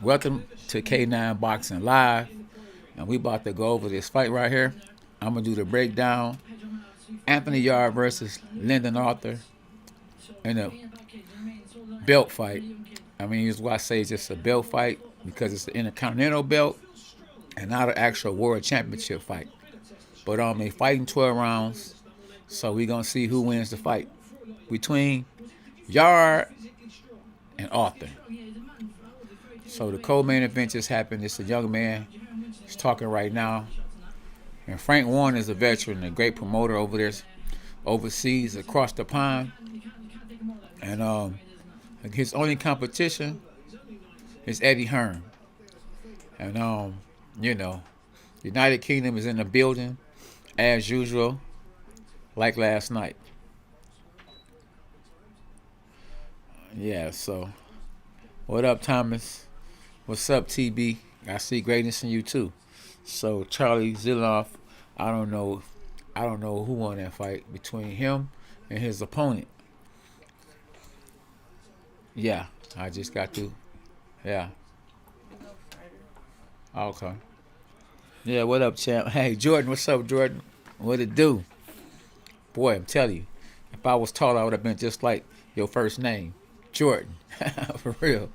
Welcome to K9 Boxing Live, and we about to go over this fight right here. I'm gonna do the breakdown. Anthony Yarde versus Lyndon Arthur in a belt fight. I mean, that's why I say it's just a belt fight because it's the Intercontinental belt and not an actual World Championship fight. But they fighting 12 rounds, so we gonna see who wins the fight between Yarde and Arthur. So the co-main event just happened. It's a young man. He's talking right now. And Frank Warren is a veteran, a great promoter over there, overseas, across the pond. And his only competition is Eddie Hearn. And United Kingdom is in the building as usual, like last night. Yeah, so what up, Thomas? What's up, TB? I see greatness in you too. So Charlie Zilloff, I don't know who won that fight between him and his opponent. Yeah, I just got to. Yeah. Okay. Yeah, what up, champ? Hey, Jordan, what's up, Jordan? What it do? Boy, I'm telling you, if I was tall, I would have been just like your first name, Jordan. For real.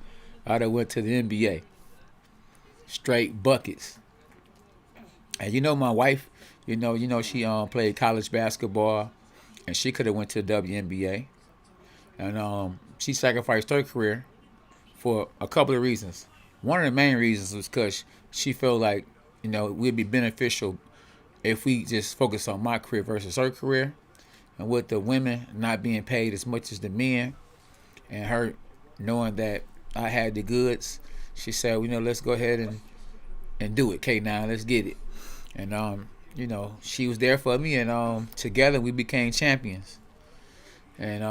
I'd have went to the NBA. Straight buckets. And my wife, she played college basketball, and she could have went to the WNBA. And she sacrificed her career for a couple of reasons. One of the main reasons was because she felt like, we'd be beneficial if we just focus on my career versus her career. And with the women not being paid as much as the men, and her knowing that I had the goods, she said, let's go ahead and do it, K9, let's get it. And she was there for me, and together we became champions. And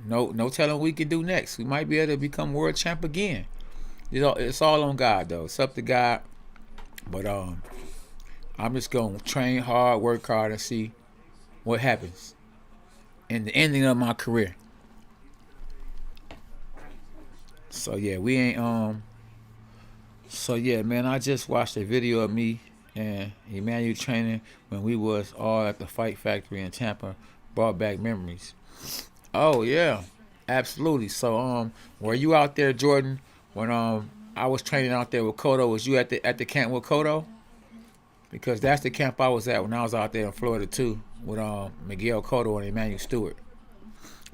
no telling what we can do next. We might be able to become world champ again. It's all on God, though. It's up to God. But I'm just gonna train hard, work hard, and see what happens in the ending of my career. So yeah, we ain't So yeah, man, I just watched a video of me and Emmanuel training when we was all at the Fight Factory in Tampa. Brought back memories. Oh yeah, absolutely. So were you out there, Jordan, when I was training out there with Cotto? Was you at the camp with Cotto? Because that's the camp I was at when I was out there in Florida too, with Miguel Cotto and Emmanuel Stewart.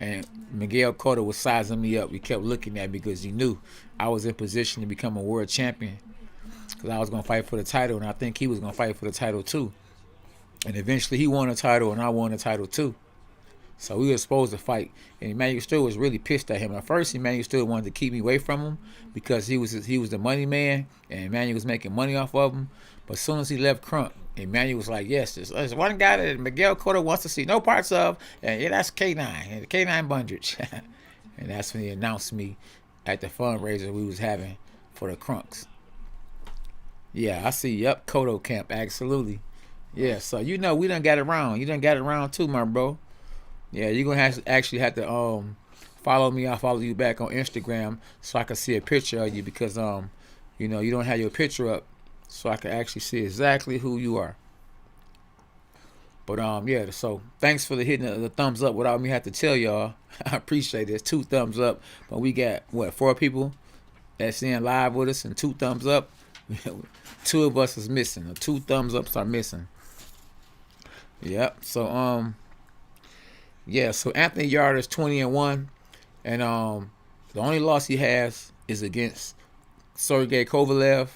And Miguel Cotto was sizing me up. He kept looking at me because he knew I was in position to become a world champion. Because I was going to fight for the title, and I think he was going to fight for the title too. And eventually he won the title, and I won the title too. So we were supposed to fight. And Emmanuel Stewart was really pissed at him. At first, Emmanuel Stewart wanted to keep me away from him because he was the money man, and Emmanuel was making money off of him. But as soon as he left Crump, Emmanuel was like, yes, there's one guy that Miguel Cotto wants to see no parts of, and yeah, that's K9, and the K9 Bundridge. And that's when he announced me at the fundraiser we was having for the Crunks. Yeah, I see. Yep, Cotto camp, absolutely. Yeah, so we done got around. You done got around too, my bro. Yeah, you're gonna actually have to follow me. I'll follow you back on Instagram so I can see a picture of you because you don't have your picture up, so I can actually see exactly who you are. But yeah, so thanks for hitting the thumbs up without me having to tell y'all. I appreciate it. It's 2 thumbs up, but we got 4 people that's in live with us and 2 thumbs up. 2 of us is missing. 2 thumbs ups are missing. Yep. So yeah. So Anthony Yarde is 20-1, and the only loss he has is against Sergey Kovalev.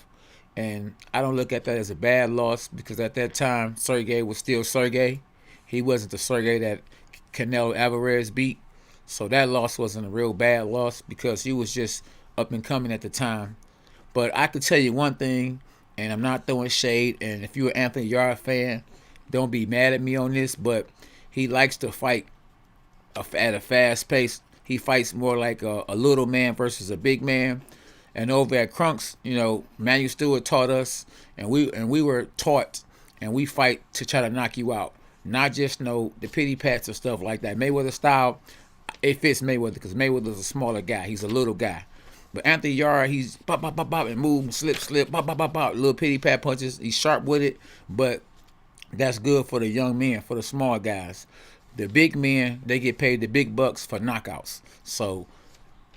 And I don't look at that as a bad loss because at that time, Sergey was still Sergey. He wasn't the Sergey that Canelo Alvarez beat. So that loss wasn't a real bad loss because he was just up and coming at the time. But I could tell you one thing, and I'm not throwing shade, and if you're an Anthony Yarde fan, don't be mad at me on this, but he likes to fight at a fast pace. He fights more like a little man versus a big man. And over at Crunks, Manuel Stewart taught us, and we were taught, and we fight to try to knock you out. Not just the pity pats or stuff like that. Mayweather style, it fits Mayweather because Mayweather's a smaller guy. He's a little guy. But Anthony Yarde, he's pop, pop, pop, pop, and move, slip, pop, pop, pop, pop, little pity pat punches. He's sharp with it, but that's good for the young men, for the small guys. The big men, they get paid the big bucks for knockouts. So,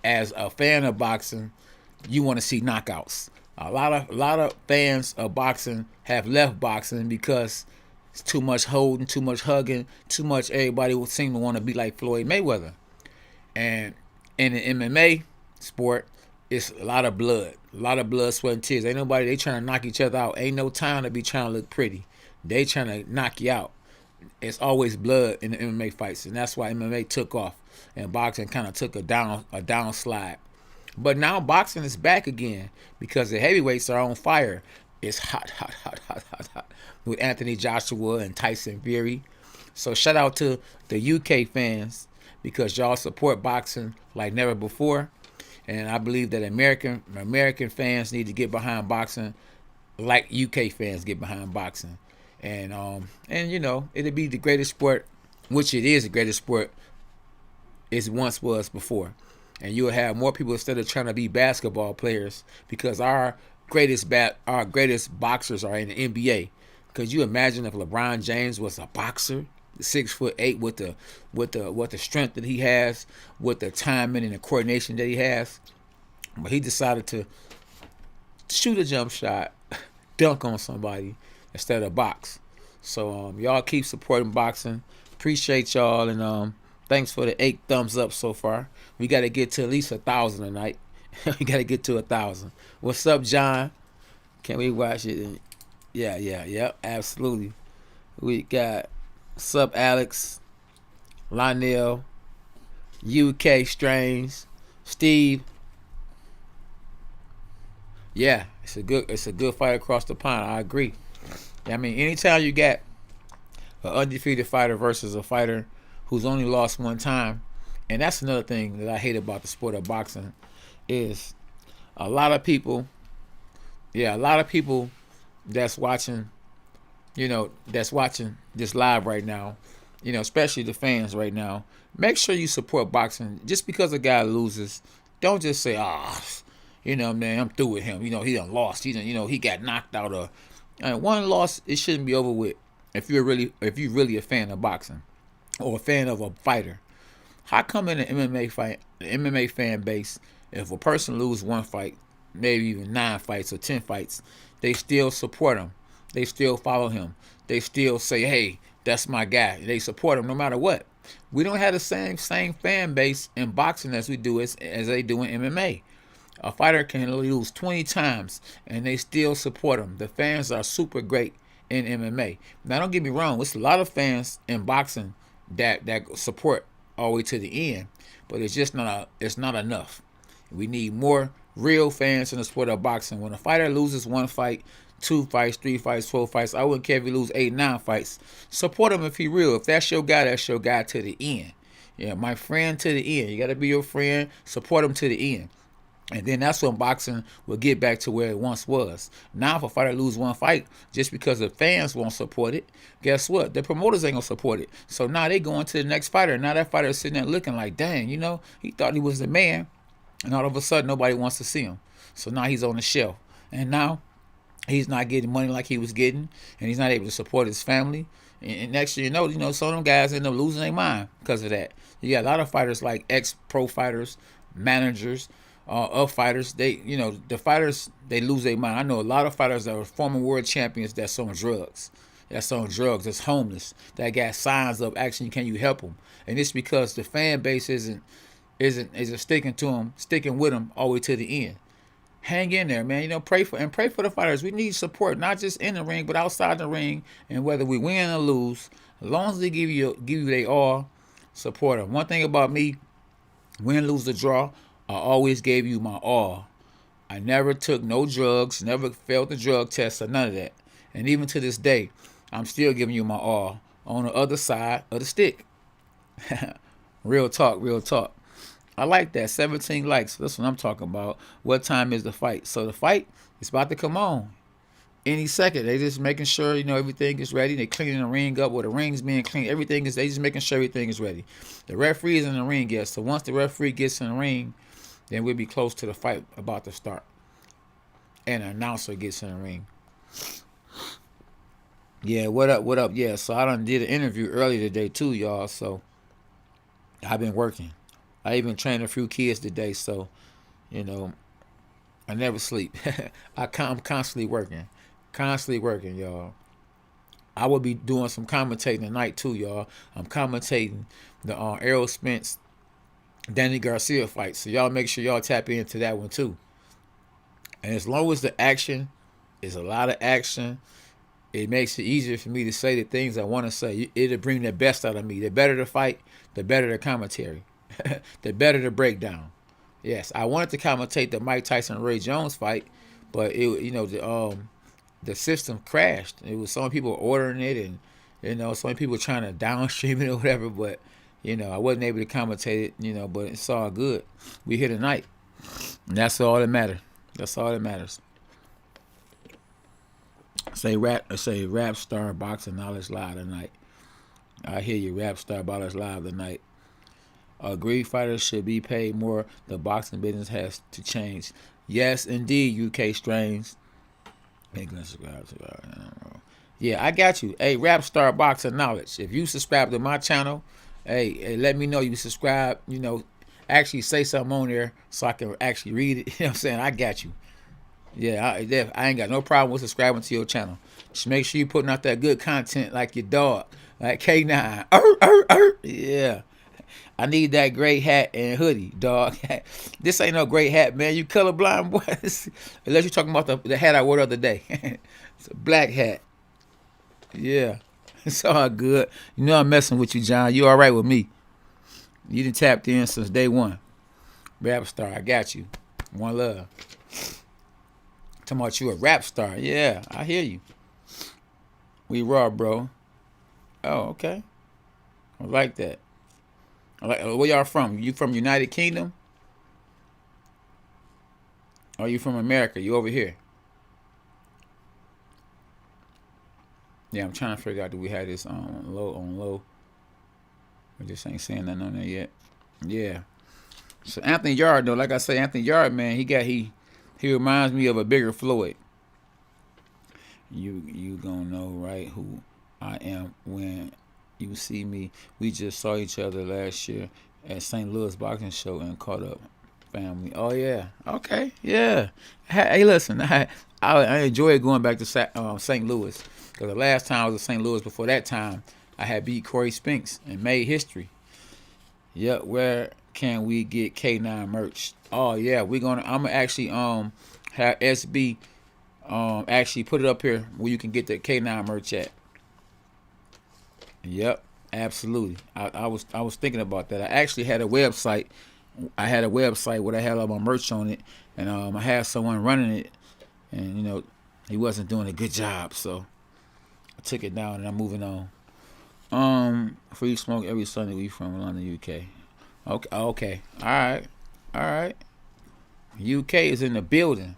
as a fan of boxing, you want to see knockouts. A lot of fans of boxing have left boxing because it's too much holding, too much hugging, too much. Everybody would seem to want to be like Floyd Mayweather. And in the MMA sport, it's a lot of blood, sweat, and tears. Ain't nobody, they trying to knock each other out. Ain't no time to be trying to look pretty. They trying to knock you out. It's always blood in the MMA fights, and that's why MMA took off, and boxing kind of took a downslide. But now boxing is back again because the heavyweights are on fire. It's hot, hot, hot, hot, hot, hot with Anthony Joshua and Tyson Fury. So shout out to the UK fans because y'all support boxing like never before. And I believe that American fans need to get behind boxing like UK fans get behind boxing. And you know, it'll be the greatest sport, which it is the greatest sport it once was before. And you'll have more people instead of trying to be basketball players because our greatest boxers are in the NBA. Could you imagine if LeBron James was a boxer, 6'8", with the strength that he has, with the timing and the coordination that he has? But he decided to shoot a jump shot, dunk on somebody instead of box. So y'all keep supporting boxing. Appreciate y'all, and thanks for the 8 thumbs up so far. We got to get to at least 1,000 tonight. We got to get to 1,000. What's up, John? Can we watch it? Yeah, absolutely. We got Sub Alex, Lionel, UK Strange, Steve. Yeah, it's a good fight across the pond. I agree. I mean, anytime you got an undefeated fighter versus a fighter who's only lost one time, and that's another thing that I hate about the sport of boxing, is a lot of people that's watching, that's watching this live right now, especially the fans right now, make sure you support boxing. Just because a guy loses, don't just say, man, I'm through with him. He done lost. He got knocked out. One loss, it shouldn't be over with. If you're really a fan of boxing or a fan of a fighter, how come in the MMA fan base, if a person loses one fight, maybe even 9 fights or 10 fights, they still support him. They still follow him. They still say, hey, that's my guy. They support him no matter what. We don't have the same fan base in boxing as we do as they do in MMA. A fighter can lose 20 times and they still support him. The fans are super great in MMA. Now, don't get me wrong. There's a lot of fans in boxing that support all the way to the end, but it's not enough. We need more real fans in the sport of boxing. When a fighter loses 1 fight, 2 fights, 3 fights, 4 fights, I wouldn't care if he lose 8, 9 fights. Support him if he real. If that's your guy to the end. Yeah, my friend to the end. You got to be your friend. Support him to the end. And then that's when boxing will get back to where it once was. Now, if a fighter lose 1 fight, just because the fans won't support it, guess what? The promoters ain't going to support it. So now they going to the next fighter. Now that fighter is sitting there looking like, dang, he thought he was the man. And all of a sudden, nobody wants to see him. So now he's on the shelf. And now he's not getting money like he was getting. And he's not able to support his family. And next year, some of them guys end up losing their mind because of that. You got a lot of fighters like ex-pro fighters, managers, of fighters. The fighters, they lose their mind. I know a lot of fighters that are former world champions that's on drugs. That's homeless. That got signs of action. Can you help them? And it's because the fan base isn't sticking with them all the way to the end. Hang in there, man. Pray for the fighters. We need support, not just in the ring, but outside the ring. And whether we win or lose, as long as they give you their all, support them. One thing about me, win, lose, or draw, I always gave you my all. I never took no drugs, never failed the drug test or none of that. And even to this day, I'm still giving you my all on the other side of the stick. Real talk. I like that. 17 likes. That's what I'm talking about. What time is the fight? So the fight is about to come on. any second. They just making sure, everything is ready. They cleaning the ring up, or the ring's being cleaned. Everything is, they just making sure everything is ready. The referee is in the ring yet, so once the referee gets in the ring, then we'll be close to the fight about to start. And an announcer gets in the ring. Yeah, what up? Yeah, so I done did an interview earlier today too, y'all. So I've been working. I even trained a few kids today, so I never sleep. I'm constantly working. Constantly working, y'all. I will be doing some commentating tonight too, y'all. I'm commentating the Errol Spence Danny Garcia fight. So y'all make sure y'all tap into that one too. And as long as the action is a lot of action, it makes it easier for me to say the things I want to say. It'll bring the best out of me. The better the fight, the better the commentary. The better the breakdown. Yes, I wanted to commentate the Mike Tyson Roy Jones fight, but the system crashed. It was so many people ordering it, and so many people trying to downstream it or whatever. But I wasn't able to commentate it. But it's all good. We here tonight, and that's all that matters. That's all that matters. Say rap star boxing knowledge live tonight. I hear you, rap star boxing live tonight. Great fighters should be paid more. The boxing business has to change. Yes, indeed, UK Strains. Yeah, I got you. Hey, rap star boxing knowledge. If you subscribe to my channel, hey, let me know you subscribe. Actually say something on there so I can actually read it. You know what I'm saying? I got you. Yeah, I ain't got no problem with subscribing to your channel. Just make sure you putting out that good content like your dog, like K9. Yeah. I need that gray hat and hoodie, dog. This ain't no gray hat, man. You colorblind, boy. Unless you're talking about the hat I wore the other day. It's a black hat. Yeah. It's all good. I'm messing with you, John. You all right with me. You done tapped in since day one. Rap star, I got you. One love. Talking about you a rap star. Yeah, I hear you. We raw, bro. Oh, okay. I like that. Where y'all from? You from United Kingdom? Or you from America? You over here? Yeah, I'm trying to figure out, do we have this on low? We just ain't saying nothing on there yet. Yeah. So Anthony Yarde, though, like I say, Anthony Yarde, man, he reminds me of a bigger Floyd. You gonna know right who I am when you see me. We just saw each other last year at St. Louis Boxing Show and caught up. Family. Oh yeah. Okay. Yeah. Hey, listen. I enjoy going back to St. Louis, because the last time I was in St. Louis before that time, I had beat Corey Spinks and made history. Yep. Where can we get K9 merch? Oh yeah, I'm gonna actually have SB actually put it up here where you can get the K9 merch at. Yep, absolutely. I was thinking about that. I actually had a website. I had a website where I had all my merch on it, and I had someone running it, and he wasn't doing a good job, so I took it down and I'm moving on. Free smoke every Sunday. We from London, UK. Okay. All right. UK is in the building.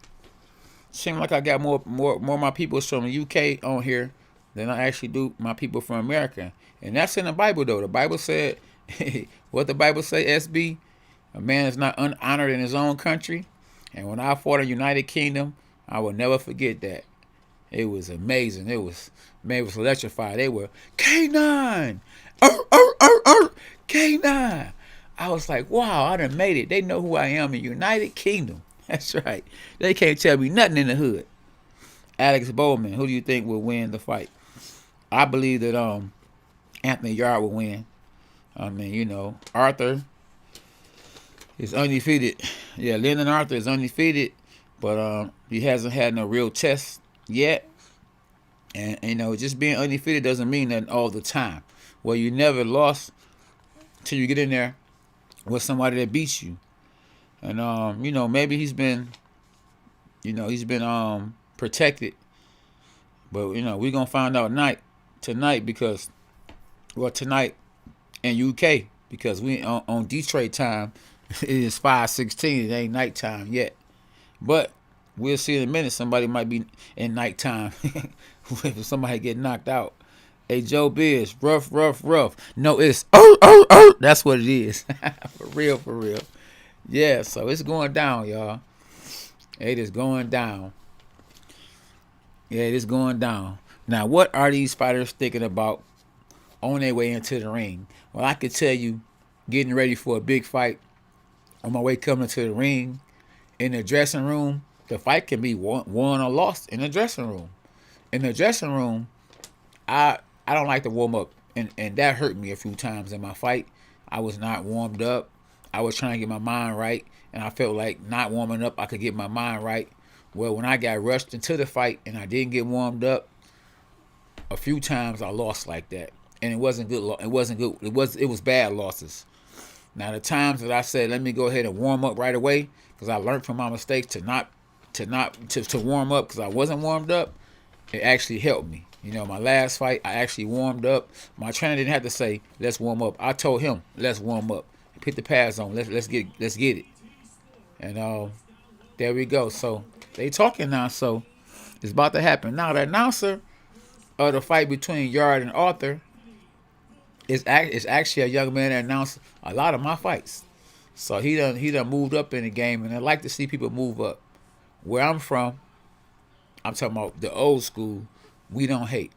Seems like I got more of my people from the UK on here than I actually do my people from America. And that's in the Bible, though. The Bible said, what the Bible say, SB? A man is not unhonored in his own country. And when I fought in United Kingdom, I will never forget that. It was amazing. It was electrified. They were, K9! K9! I was like, wow, I done made it. They know who I am in United Kingdom. That's right. They can't tell me nothing in the hood. Alex Bowman, who do you think will win the fight? I believe that Anthony Yarde will win. I mean, Arthur is undefeated. Yeah, Lyndon Arthur is undefeated, but he hasn't had no real test yet. And just being undefeated doesn't mean that all the time. Well, you never lost till you get in there with somebody that beats you. And maybe he's been protected, but we're gonna find out tonight because tonight in UK, because we on Detroit time. It is 5:16. It ain't nighttime yet, but We'll see in a minute. Somebody might be in nighttime. If somebody get knocked out. Hey, Joe Biz, rough, rough, rough. No, it's That's what it is. For real, for real. Yeah, so it's going down, y'all. It is going down. Yeah, it is going down. Now, what are these fighters thinking about on their way into the ring? Well, I could tell you, getting ready for a big fight, on my way coming to the ring, in the dressing room, the fight can be won or lost in the dressing room. In the dressing room, I don't like to warm up, and that hurt me a few times in my fight. I was not warmed up. I was trying to get my mind right, and I felt like not warming up, I could get my mind right. Well, when I got rushed into the fight and I didn't get warmed up, a few times I lost like that, and it wasn't good. It wasn't good. It was bad losses. Now the times that I said let me go ahead and warm up right away, because I learned from my mistakes to warm up, because I wasn't warmed up, it actually helped me. You know, my last fight, I actually warmed up. My trainer didn't have to say, let's warm up. I told him, let's warm up. Put the pads on. Let's get it. And there we go. So they talking now, so it's about to happen. Now the announcer of the fight between Yarde and Arthur is actually a young man that announced a lot of my fights. So he done moved up in the game, and I like to see people move up. Where I'm from, I'm talking about the old school. We don't hate.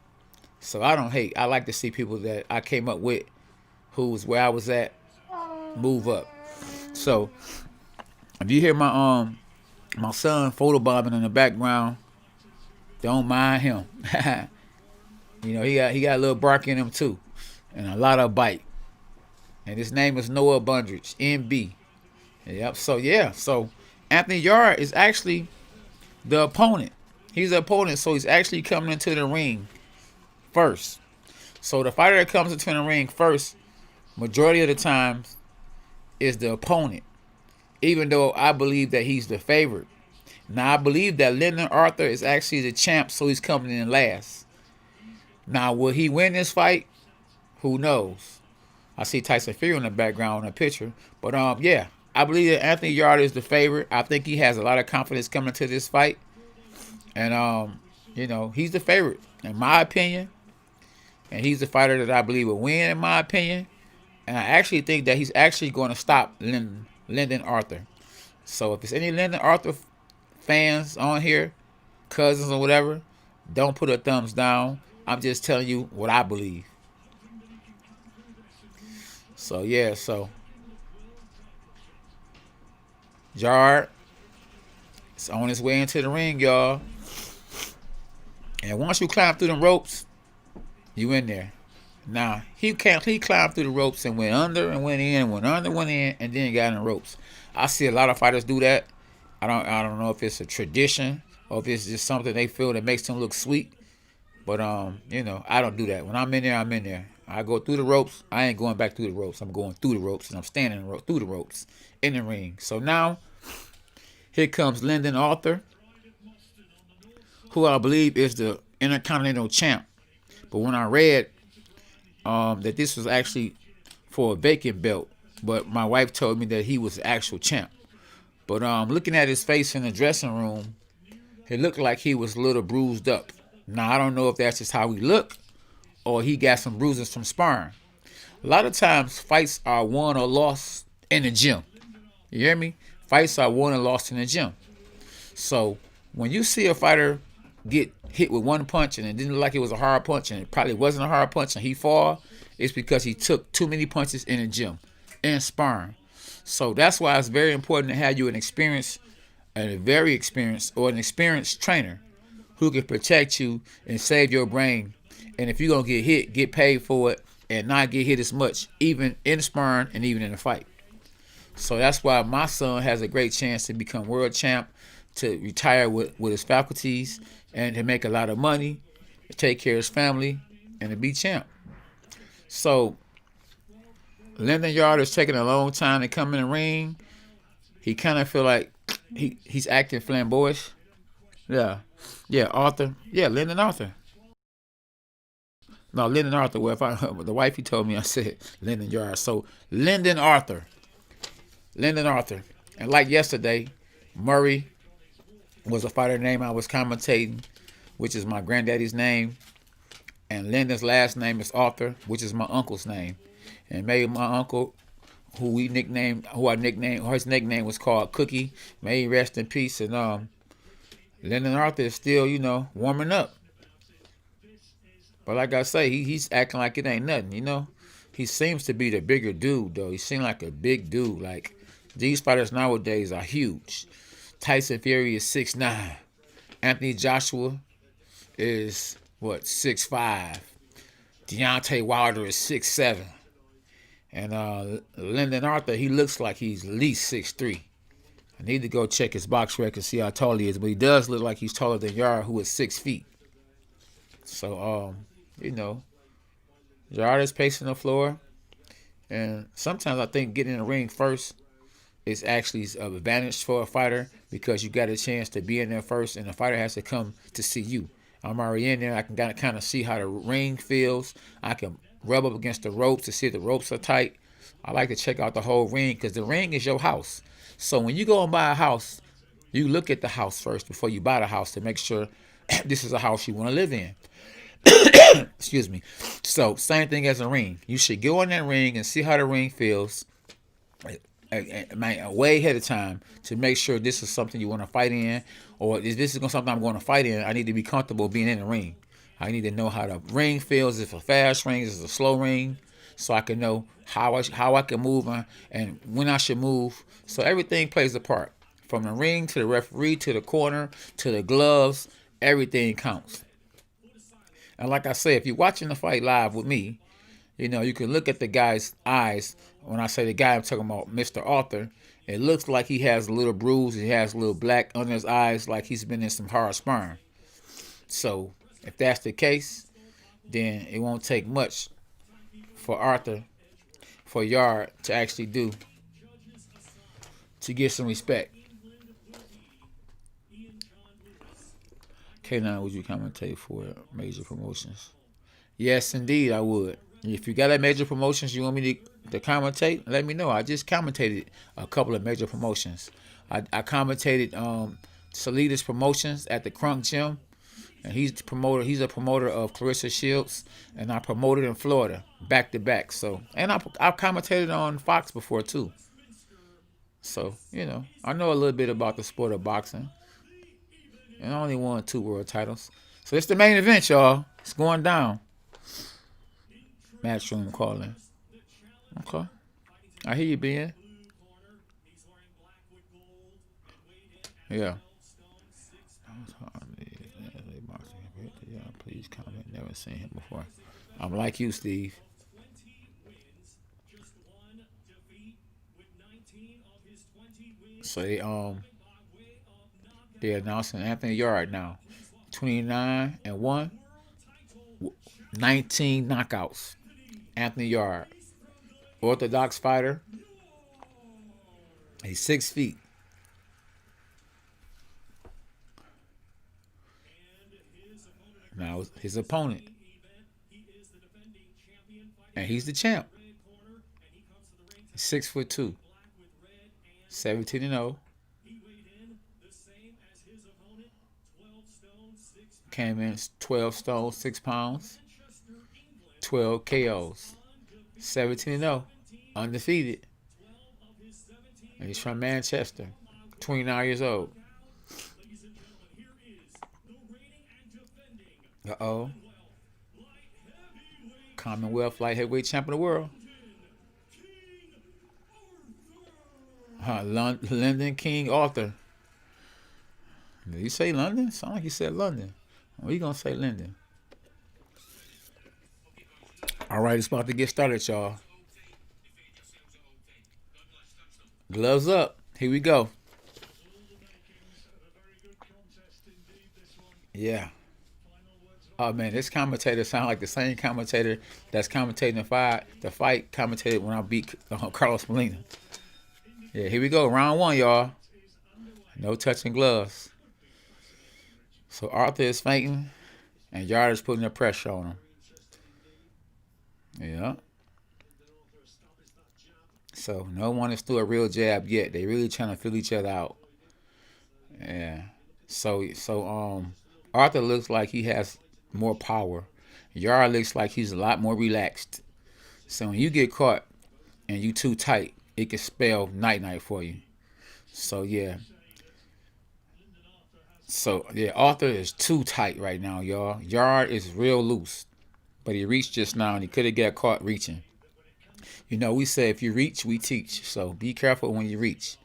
So I don't hate. I like to see people that I came up with, who was where I was at, move up. So if you hear my son photobombing in the background, don't mind him. You know, he got a little bark in him too, and a lot of bite. And his name is Noah Bundridge, NB. Yep. So yeah. So Anthony Yarde is actually the opponent. He's the opponent, so he's actually coming into the ring first. So the fighter that comes into the ring first, majority of the times, is the opponent. Even though I believe that he's the favorite. Now I believe that Lyndon Arthur is actually the champ, so he's coming in last. Now will he win this fight? Who knows? I see Tyson Fury in the background in the picture. But yeah, I believe that Anthony Yarde is the favorite. I think he has a lot of confidence coming to this fight. And you know, he's the favorite in my opinion. And he's the fighter that I believe will win in my opinion. And I actually think that he's actually going to stop Lyndon Arthur. So if there's any Lyndon Arthur fans on here, cousins or whatever, don't put a thumbs down. I'm just telling you what I believe. So yeah, so Yarde is on his way into the ring, y'all. And once you climb through the ropes, you in there. Now he climbed through the ropes and went under and went in, went under, went in, and then got in the ropes. I see a lot of fighters do that. I don't know if it's a tradition or if it's just something they feel that makes them look sweet. But you know, I don't do that. When I'm in there, I'm in there. I go through the ropes. I ain't going back through the ropes. I'm going through the ropes, and I'm standing through the ropes in the ring. So now, here comes Lyndon Arthur, who I believe is the Intercontinental Champ. But when I read that this was actually for a vacant belt, but my wife told me that he was the actual champ. But looking at his face in the dressing room, it looked like he was a little bruised up. Now, I don't know if that's just how he looked or he got some bruises from sparring. A lot of times, fights are won or lost in the gym. You hear me? Fights are won and lost in the gym. So when you see a fighter get hit with one punch and it didn't look like it was a hard punch and it probably wasn't a hard punch and he fall, it's because he took too many punches in the gym, in sparring. So that's why it's very important to have you an experienced trainer who can protect you and save your brain. And if you're going to get hit, get paid for it and not get hit as much, even in sparring and even in a fight. So that's why my son has a great chance to become world champ, to retire with his faculties, and to make a lot of money, to take care of his family, and to be champ. So Lyndon Yarde is taking a long time to come in the ring. He kind of feel like he's acting flamboyant. Yeah, Arthur. Yeah, Lyndon Arthur. No, Lyndon Arthur. Well, the wifey told me, I said Lyndon Yarde. So Lyndon Arthur. And like yesterday, Murray was a fighter name I was commentating, which is my granddaddy's name. And Lyndon's last name is Arthur, which is my uncle's name. And maybe my uncle, his nickname was called Cookie. May he rest in peace. And Lyndon Arthur is still, warming up. But like I say, he's acting like it ain't nothing. He seems to be the bigger dude, though. He seems like a big dude. Like, these fighters nowadays are huge. Tyson Fury is 6'9". Anthony Joshua is, 6'5". Deontay Wilder is 6'7". And Lyndon Arthur, he looks like he's at least 6'3". I need to go check his box record and see how tall he is. But he does look like he's taller than Yarde, who is 6 feet. So, Yarde is pacing the floor. And sometimes I think getting in the ring first is actually an advantage for a fighter because you got a chance to be in there first and the fighter has to come to see you. I'm already in there. I can kind of see how the ring feels. I can rub up against the ropes to see if the ropes are tight. I like to check out the whole ring because the ring is your house. So when you go and buy a house, you look at the house first before you buy the house to make sure this is a house you want to live in. Excuse me. So same thing as a ring. You should go in that ring and see how the ring feels way ahead of time to make sure this is something you want to fight in, or if this is something I'm going to fight in, I need to be comfortable being in the ring. I need to know how the ring feels, if it's a fast ring, if it's a slow ring, so I can know how I can move and when I should move. So everything plays a part. From the ring to the referee to the corner to the gloves, everything counts. And like I say, if you're watching the fight live with me, you can look at the guy's eyes. When I say the guy, I'm talking about Mr. Arthur. It looks like he has a little bruise. He has a little black under his eyes, like he's been in some hard sparring. So if that's the case, then it won't take much for Yarde to actually to get some respect. K9, would you commentate for major promotions? Yes, indeed, I would. If you got a major promotions you want me to commentate, let me know. I just commentated a couple of major promotions. I commentated Salidas Promotions at the Crunk Gym, and he's a promoter of Clarissa Shields, and I promoted in Florida back to back. So, and I've commentated on Fox before too. So I know a little bit about the sport of boxing, and I only won 2 world titles. So it's the main event, y'all. It's going down. Matchroom calling. Okay. I hear you, Ben. Yeah. Please comment. Never seen him before. I'm like you, Steve. So they're announcing Anthony Yarde now. 29-1, 19 knockouts. Anthony Yarde, orthodox fighter. He's 6 feet. Now his opponent, and he's the champ. He's 6'2", 17-0. Came in 12 stone 6 pounds, 12 KOs, 17-0, undefeated. And he's from Manchester, 29 years old. Uh-oh. Commonwealth light heavyweight champion of the world. Lyndon King Arthur. Did you say London? Sound like you said London. What are you going to say, Lyndon? All right, it's about to get started, y'all. Gloves up. Here we go. Yeah. Oh, man, this commentator sounds like the same commentator that's commentating the fight commentated when I beat Carlos Molina. Yeah, here we go. Round 1, y'all. No touching gloves. So Arthur is fainting, and Yarde is putting the pressure on him. Yeah. So no one has threw a real jab yet. They really trying to feel each other out. Yeah. So Arthur looks like he has more power. Yarde looks like he's a lot more relaxed. So when you get caught and you too tight, it can spell night night for you. So yeah. So yeah, Arthur is too tight right now, y'all. Yarde is real loose. But he reached just now and he could have got caught reaching. You know, we say if you reach, we teach. So be careful when you reach.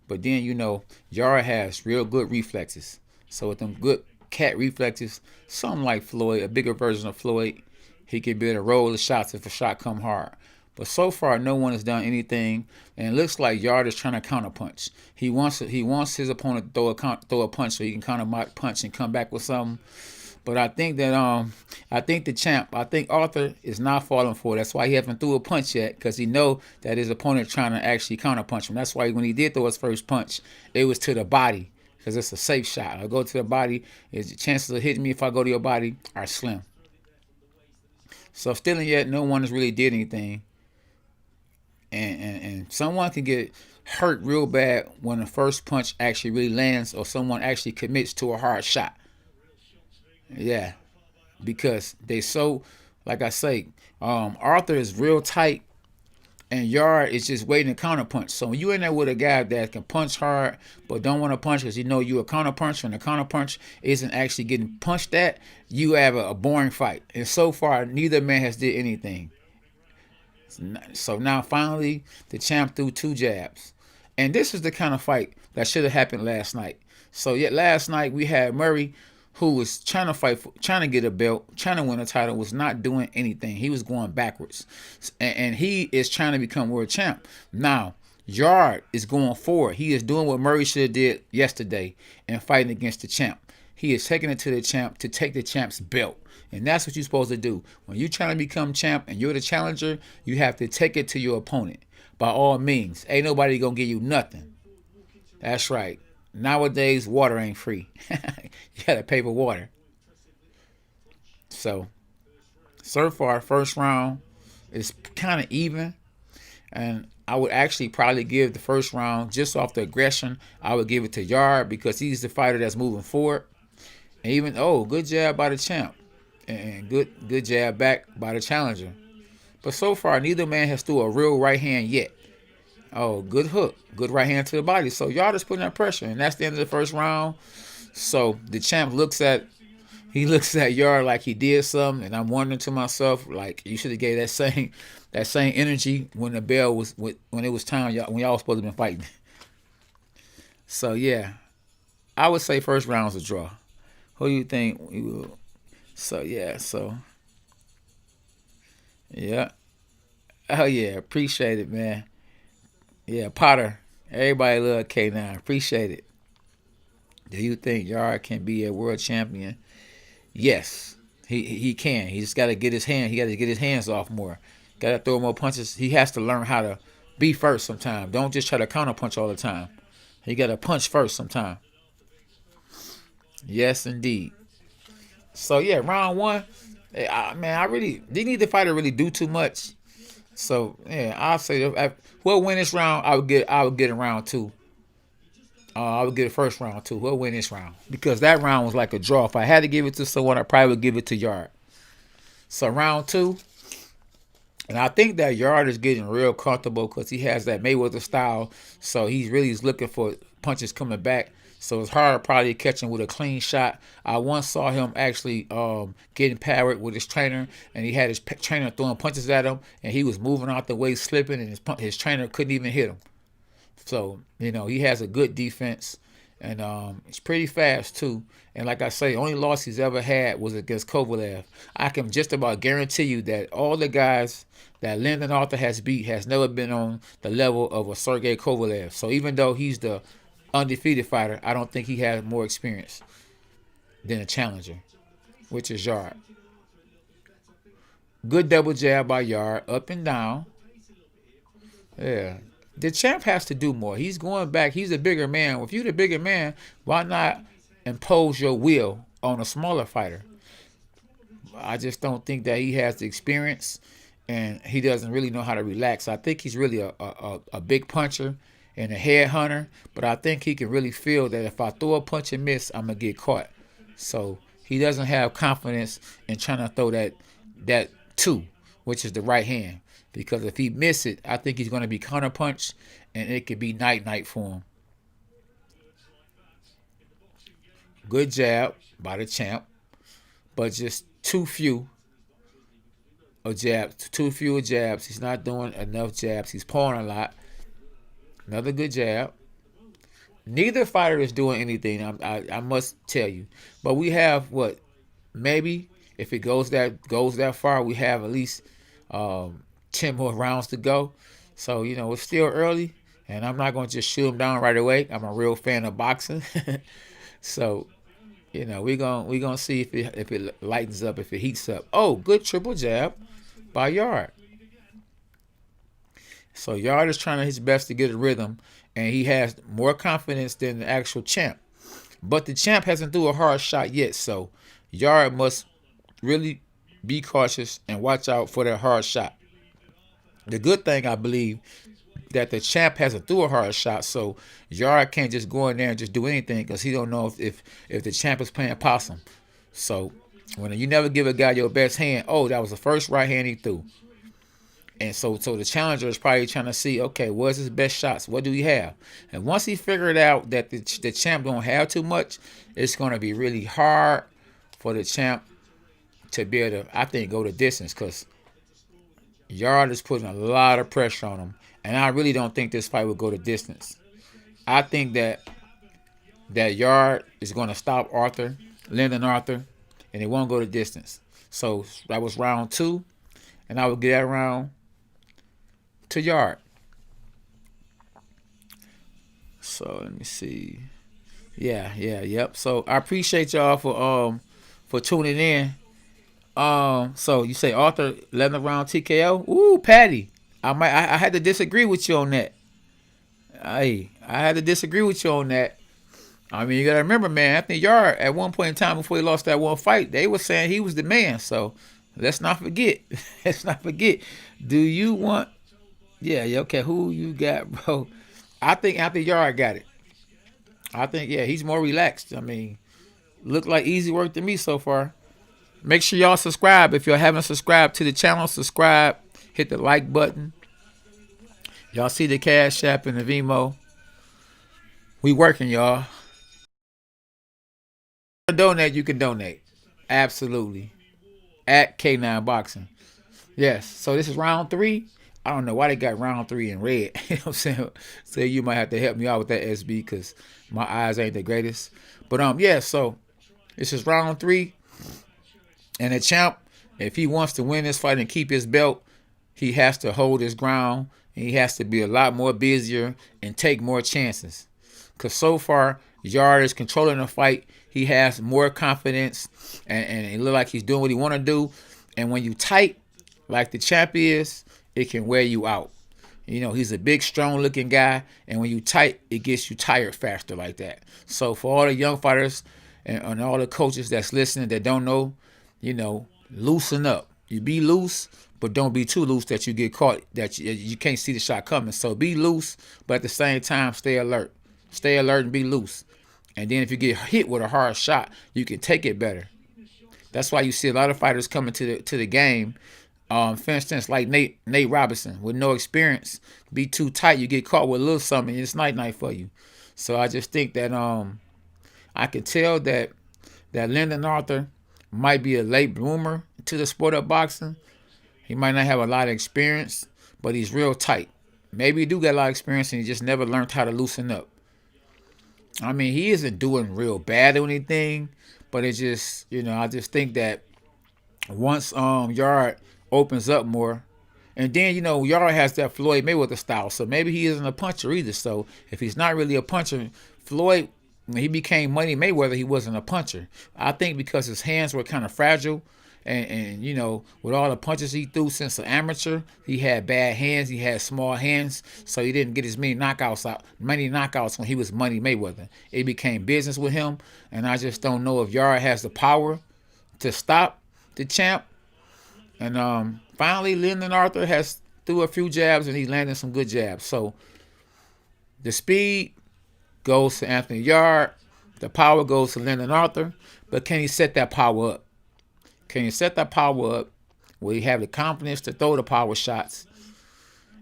But then, you know, Yarde has real good reflexes. So with them good cat reflexes, something like Floyd, a bigger version of Floyd, he could be able to roll the shots if a shot come hard. But so far, no one has done anything, and it looks like Yarde is trying to counterpunch. He wants his opponent to throw a punch so he can counter punch and come back with something. But I think that I think Arthur is not falling for it. That's why he hasn't threw a punch yet, because he know that his opponent trying to actually counterpunch him. That's why when he did throw his first punch, it was to the body, because it's a safe shot. I go to the body, the chances of hitting me if I go to your body are slim. So still yet, no one has really did anything, and someone can get hurt real bad when the first punch actually really lands, or someone actually commits to a hard shot. Yeah, because they so, like I say, Arthur is real tight, and Yarde is just waiting to counter punch. So when you in there with a guy that can punch hard but don't want to punch because you know you a counter puncher and the counter punch isn't actually getting punched at, you have a boring fight. And so far, neither man has did anything. So now finally, the champ threw two jabs, and this is the kind of fight that should have happened last night. So yet last night we had Murray, who was trying to fight, trying to get a belt, trying to win a title, was not doing anything. He was going backwards, and he is trying to become world champ. Now Yarde is going forward. He is doing what Murray should have did yesterday and fighting against the champ. He is taking it to the champ to take the champ's belt. And that's what you're supposed to do. When you're trying to become champ and you're the challenger, you have to take it to your opponent. By all means. Ain't nobody going to give you nothing. That's right. Nowadays, water ain't free. You got to pay for water. So far, first round is kind of even. And I would actually probably give the first round, just off the aggression, I would give it to Yarde, because he's the fighter that's moving forward. And even, good jab by the champ. And good jab back by the challenger. But so far, neither man has threw a real right hand yet. Oh, good hook. Good right hand to the body. So Yarde is putting that pressure. And that's the end of the first round. So the champ looks at Yarde like he did something. And I'm wondering to myself, like, you should have gave that same energy when the bell was, when it was time, when y'all was supposed to be fighting. So yeah, I would say first round was a draw. Who do you think? So yeah, yeah. Oh yeah, appreciate it, man. Yeah, Potter. Everybody love K9. Appreciate it. Do you think Yarde can be a world champion? Yes, he can. He just got to get his hand. He got to get his hands off more. Got to throw more punches. He has to learn how to be first sometime. Don't just try to counter punch all the time. He got to punch first sometime. Yes, indeed. So yeah, round one. Man, I really didn't need the fighter really do too much. So yeah, I'll say whoever win this round, I would get a round two. I would get a first round too. Whoever win this round, because that round was like a draw. If I had to give it to someone, I probably would give it to Yarde. So round two, and I think that Yarde is getting real comfortable because he has that Mayweather style. So he's really looking for punches coming back. So it's hard probably to catch him with a clean shot. I once saw him actually getting powered with his trainer, and he had his trainer throwing punches at him, and he was moving out the way, slipping, and his trainer couldn't even hit him. So, he has a good defense, and he's pretty fast too. And like I say, only loss he's ever had was against Kovalev. I can just about guarantee you that all the guys that Lyndon Arthur has beat has never been on the level of a Sergey Kovalev. So even though he's the undefeated fighter, I don't think he has more experience than a challenger, which is Yarde. Good double jab by Yarde, up and down. Yeah. The champ has to do more. He's going back. He's a bigger man. If you're the bigger man, why not impose your will on a smaller fighter? I just don't think that he has the experience, and he doesn't really know how to relax. I think he's really a big puncher, and a headhunter, but I think he can really feel that if I throw a punch and miss, I'm gonna get caught. So he doesn't have confidence in trying to throw that two, which is the right hand, because if he miss it, I think he's gonna be counterpunched, and it could be night for him. Good jab by the champ, but just too few of jabs. Too few of jabs. He's not doing enough jabs. He's pulling a lot. Another good jab. Neither fighter is doing anything. I must tell you, but we have what, maybe if it goes that far, we have at least 10 more rounds to go. So it's still early, and I'm not going to just shoot him down right away. I'm a real fan of boxing, so we gonna see if it lightens up, if it heats up. Oh, good triple jab by Yarde. So Yarde is trying his best to get a rhythm, and he has more confidence than the actual champ. But the champ hasn't threw a hard shot yet, so Yarde must really be cautious and watch out for that hard shot. The good thing, I believe, that the champ hasn't threw a hard shot, so Yarde can't just go in there and just do anything, because he don't know if the champ is playing possum. So when you never give a guy your best hand, oh, that was the first right hand he threw. And so the challenger is probably trying to see, okay, what's his best shots? What do he have? And once he figured out that the champ don't have too much, it's going to be really hard for the champ to be able to, I think, go the distance, because Yarde is putting a lot of pressure on him. And I really don't think this fight will go the distance. I think that Yarde is going to stop Lyndon Arthur, and it won't go the distance. So that was round 2, and I would give that round to Yarde. So let me see. Yep. So I appreciate y'all for tuning in. So you say Arthur 11th round TKO? Ooh, Patty. I had to disagree with you on that. I had to disagree with you on that. I mean, you gotta remember, man, Anthony Yarde at one point in time before he lost that one fight, they were saying he was the man. So let's not forget. Do you want? Yeah. Okay. Who you got, bro? I think Anthony Yarde got it. I think he's more relaxed. I mean, looked like easy work to me so far. Make sure y'all subscribe. If you haven't subscribed to the channel, subscribe. Hit the like button. Y'all see the Cash App and the Vimo. We working, y'all. Donate, you can donate. Absolutely. At K9 Boxing. Yes. So this is round 3. I don't know why they got round 3 in red. You know what I'm saying? So you might have to help me out with that, SB, because my eyes ain't the greatest. But so this is round 3. And the champ, if he wants to win this fight and keep his belt, he has to hold his ground, and he has to be a lot more busier and take more chances. Because so far, Yarde is controlling the fight. He has more confidence, and it looks like he's doing what he want to do. And when you tight, like the champ is, it can wear you out. He's a big, strong-looking guy, and when you tight, it gets you tired faster like that. So for all the young fighters and all the coaches that's listening that don't know, loosen up. You be loose, but don't be too loose that you get caught, that you can't see the shot coming. So be loose, but at the same time, stay alert. Stay alert and be loose. And then if you get hit with a hard shot, you can take it better. That's why you see a lot of fighters coming to the game. For instance, like Nate Robinson, with no experience, be too tight, you get caught with a little something, and it's night for you. So I just think that I can tell that Lyndon Arthur might be a late bloomer to the sport of boxing. He might not have a lot of experience, but he's real tight. Maybe he do get a lot of experience and he just never learned how to loosen up. I mean, he isn't doing real bad or anything, but it's just, I just think that once Yarde opens up more, and then, Yarde has that Floyd Mayweather style, so maybe he isn't a puncher either. So if he's not really a puncher, Floyd, when he became Money Mayweather, he wasn't a puncher. I think because his hands were kind of fragile, and with all the punches he threw since an amateur, he had bad hands, he had small hands, so he didn't get as many knockouts when he was Money Mayweather. It became business with him, and I just don't know if Yarde has the power to stop the champ. And finally, Lyndon Arthur has threw a few jabs, and he landed some good jabs. So The speed goes to Anthony Yarde. The power goes to Lyndon Arthur. But can he set that power up? Can he set that power up where he have the confidence to throw the power shots?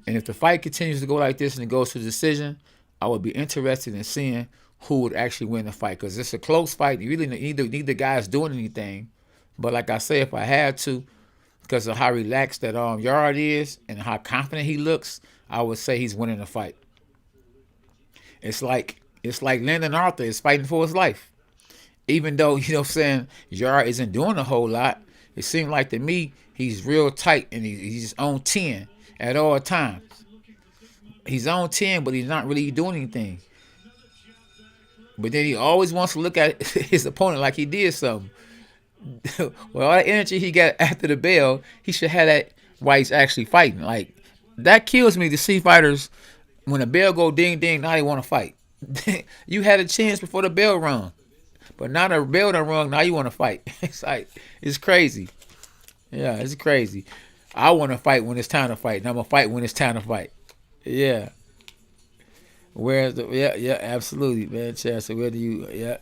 And if the fight continues to go like this and it goes to decision, I would be interested in seeing who would actually win the fight. Because it's a close fight. You really need the guys doing anything. But like I say, if I had to, because of how relaxed that Yarde is and how confident he looks, I would say he's winning the fight. It's like Lyndon Arthur is fighting for his life. Even though, you know what I'm saying, Yarde isn't doing a whole lot, it seemed like to me he's real tight and he's on 10 at all times. He's on 10, but he's not really doing anything. But then he always wants to look at his opponent like he did something. Well, all that energy he got after the bell, he should have that while he's actually fighting. Like, that kills me to see fighters, when the bell go ding ding, now they want to fight. You had a chance before the bell rung. But now the bell done rung, now you want to fight. It's like, it's crazy. Yeah, it's crazy. I want to fight when it's time to fight, and I'm going to fight when it's time to fight. Yeah. Where's the, yeah, absolutely, man. Chester, where do you, yeah.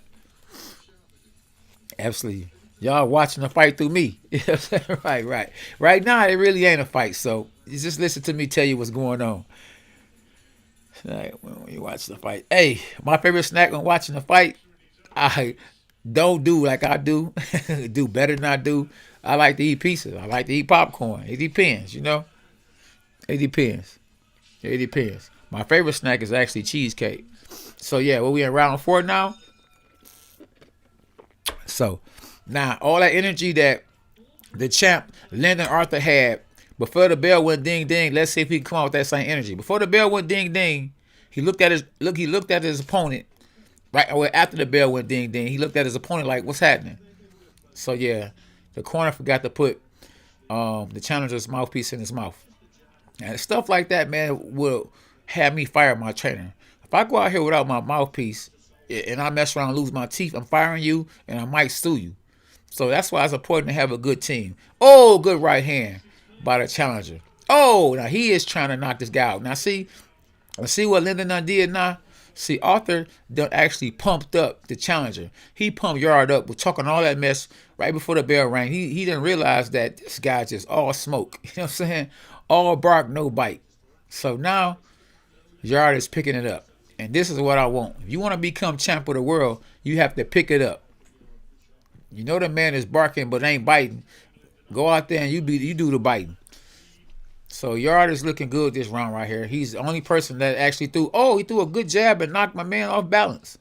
Absolutely. Y'all watching the fight through me. Right. Right now, it really ain't a fight, so you just listen to me tell you what's going on. Like, when you watch the fight. Hey, my favorite snack when watching the fight, I don't do like I do. Do better than I do. I like to eat pizza. I like to eat popcorn. It depends, you know. It depends. My favorite snack is actually cheesecake. So, yeah, we in round 4 now. So, now, all that energy that the champ, Lyndon Arthur, had before the bell went ding ding, let's see if he can come out with that same energy. Before the bell went ding ding, he looked at his opponent. Right after the bell went ding ding, he looked at his opponent like, what's happening? So, yeah, the corner forgot to put the challenger's mouthpiece in his mouth. And stuff like that, man, will have me fire my trainer. If I go out here without my mouthpiece and I mess around and lose my teeth, I'm firing you and I might sue you. So that's why it's important to have a good team. Oh, good right hand by the challenger. Oh, now he is trying to knock this guy out. Now see what Lyndon done did now? See, Arthur done actually pumped up the challenger. He pumped Yarde up with talking all that mess right before the bell rang. He didn't realize that this guy's just all smoke. You know what I'm saying? All bark, no bite. So now Yarde is picking it up. And this is what I want. If you want to become champ of the world, you have to pick it up. You know the man is barking but ain't biting. Go out there and you do the biting. So Yarde is looking good this round right here. He's the only person that actually threw. Oh, he threw a good jab and knocked my man off balance.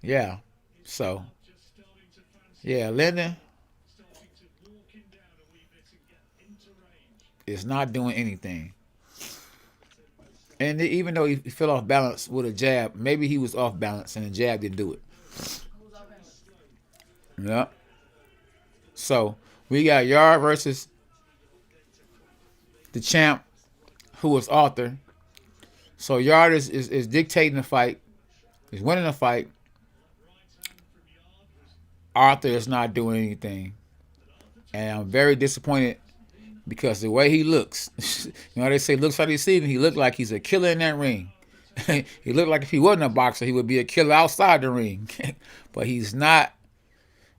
Yeah. So, yeah, Lyndon is not doing anything. And even though he fell off balance with a jab, maybe he was off balance and the jab didn't do it. Yeah. So, we got Yarde versus the champ, who was Arthur. So, Yarde is dictating the fight. He's winning the fight. Arthur is not doing anything. And I'm very disappointed because the way he looks, you know, they say looks like deceiving. He looked like he's a killer in that ring. He looked like if he wasn't a boxer, he would be a killer outside the ring. But he's not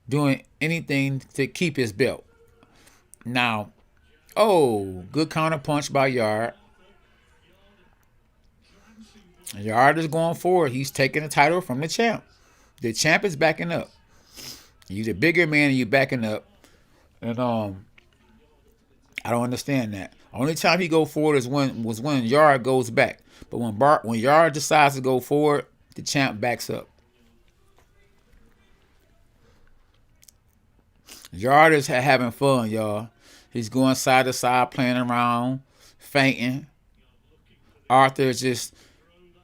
doing anything to keep his belt. Now, oh, good counter punch by Yarde. Yarde is going forward. He's taking the title from the champ. The champ is backing up. You're the bigger man and you're backing up. And I don't understand that. Only time he go forward was when Yarde goes back. But when Yarde decides to go forward, the champ backs up. Yarde is having fun, y'all. He's going side to side, playing around, fainting. Arthur is just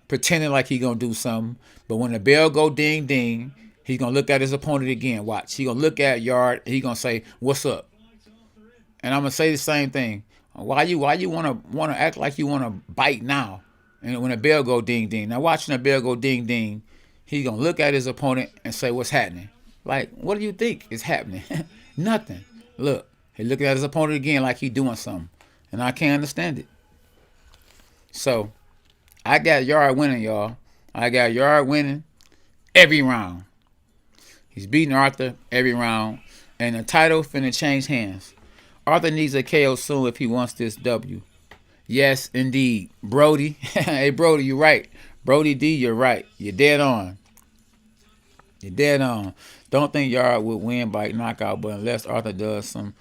pretending like he gonna do something. But when the bell go ding ding, he's gonna look at his opponent again. Watch. He gonna look at Yarde. He gonna say, "What's up?" And I'm gonna say the same thing. Why you wanna act like you wanna bite now? And when the bell go ding ding. Now watching the bell go ding ding, he's gonna look at his opponent and say, "What's happening?" Like, what do you think is happening? Nothing. Look, he looking at his opponent again like he doing something. And I can't understand it. So I got Yarde winning, y'all. I got Yarde winning every round. He's beating Arthur every round. And the title finna change hands. Arthur needs a KO soon if he wants this W. Yes, indeed. Brody. Hey, Brody, you're right. Brody D, you're right. You're dead on. You're dead on. Don't think Yarde would win by knockout, but unless Arthur does some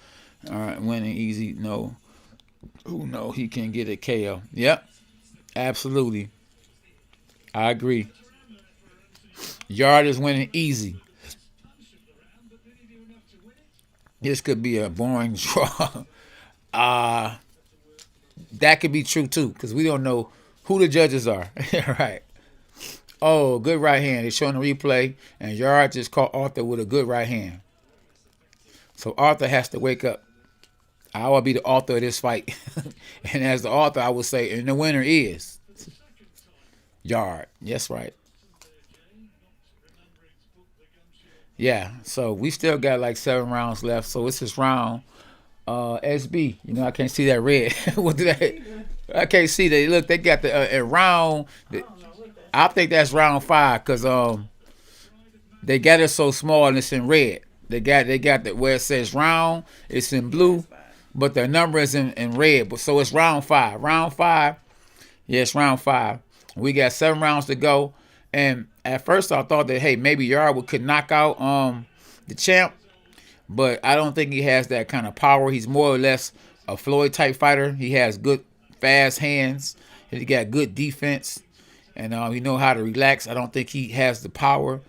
winning easy, no. Who know he can get a KO. Yep. Absolutely. I agree. Yarde is winning easy. This could be a boring draw. That could be true too, because we don't know who the judges are. Right. Oh, good right hand. They're showing the replay, and Yarde just caught Arthur with a good right hand. So Arthur has to wake up. I will be the author of this fight. And as the author, I would say, and the winner is Yarde. Yes, right. Yeah, so we still got like 7 rounds left. So it's this round SB. You know, I can't see that red. What did I can't see that. Look, they got the round. I think that's round 5 because they got it so small and it's in red. They got the where it says round, it's in blue, but the number is in red. But so it's round 5. Round 5. Yes, round 5. We got 7 rounds to go. And at first I thought that, hey, maybe Yarde could knock out the champ, but I don't think he has that kind of power. He's more or less a Floyd type fighter. He has good fast hands. He got good defense, and he know how to relax. I don't think he has the power,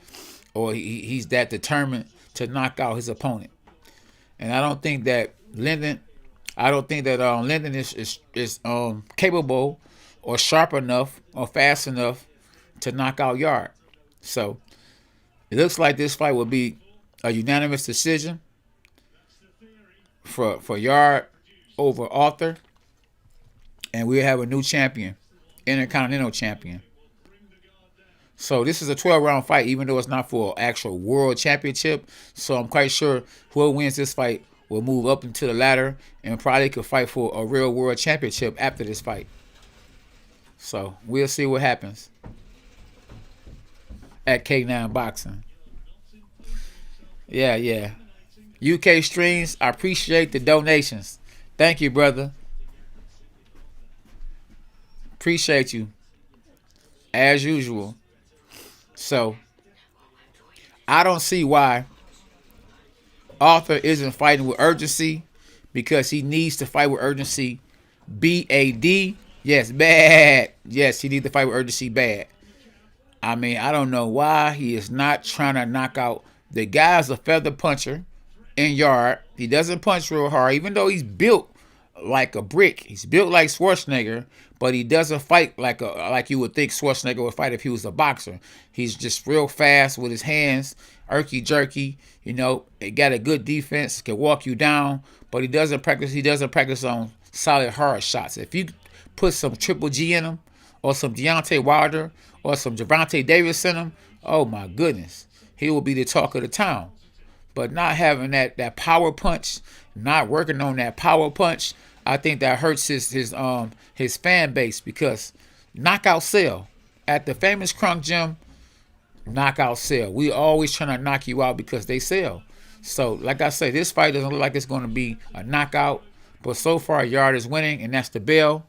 or he's that determined to knock out his opponent. And I don't think that Lyndon. I don't think that Lyndon is capable or sharp enough or fast enough to knock out Yarde. So it looks like this fight will be a unanimous decision for Yarde over Arthur, and we'll have a new champion, Intercontinental champion. So this is a 12-round fight, even though it's not for an actual world championship. So I'm quite sure whoever wins this fight will move up into the ladder and probably could fight for a real world championship after this fight. So we'll see what happens at K9 Boxing. Yeah. UK Streams, I appreciate the donations. Thank you, brother. Appreciate you. As usual. So, I don't see why Arthur isn't fighting with urgency, because he needs to fight with urgency. BAD. Yes, bad. Yes, he needs to fight with urgency bad. I mean, I don't know why he is not trying to knock out. The guy's a feather puncher in Yarde. He doesn't punch real hard, even though he's built like a brick. He's built like Schwarzenegger, but he doesn't fight like you would think Schwarzenegger would fight if he was a boxer. He's just real fast with his hands, irky jerky. You know, he got a good defense, can walk you down, but he doesn't practice. He doesn't practice on solid hard shots. If you put some Triple G in him, or some Deontay Wilder, or some Gervonta Davis in him, oh my goodness, he will be the talk of the town. But not having that power punch, not working on that power punch, I think that hurts his fan base, because knockout sell. At the famous Crunk Gym, knockout sell. We always trying to knock you out because they sell. So, like I say, this fight doesn't look like it's going to be a knockout, but so far Yarde is winning, and that's the bell.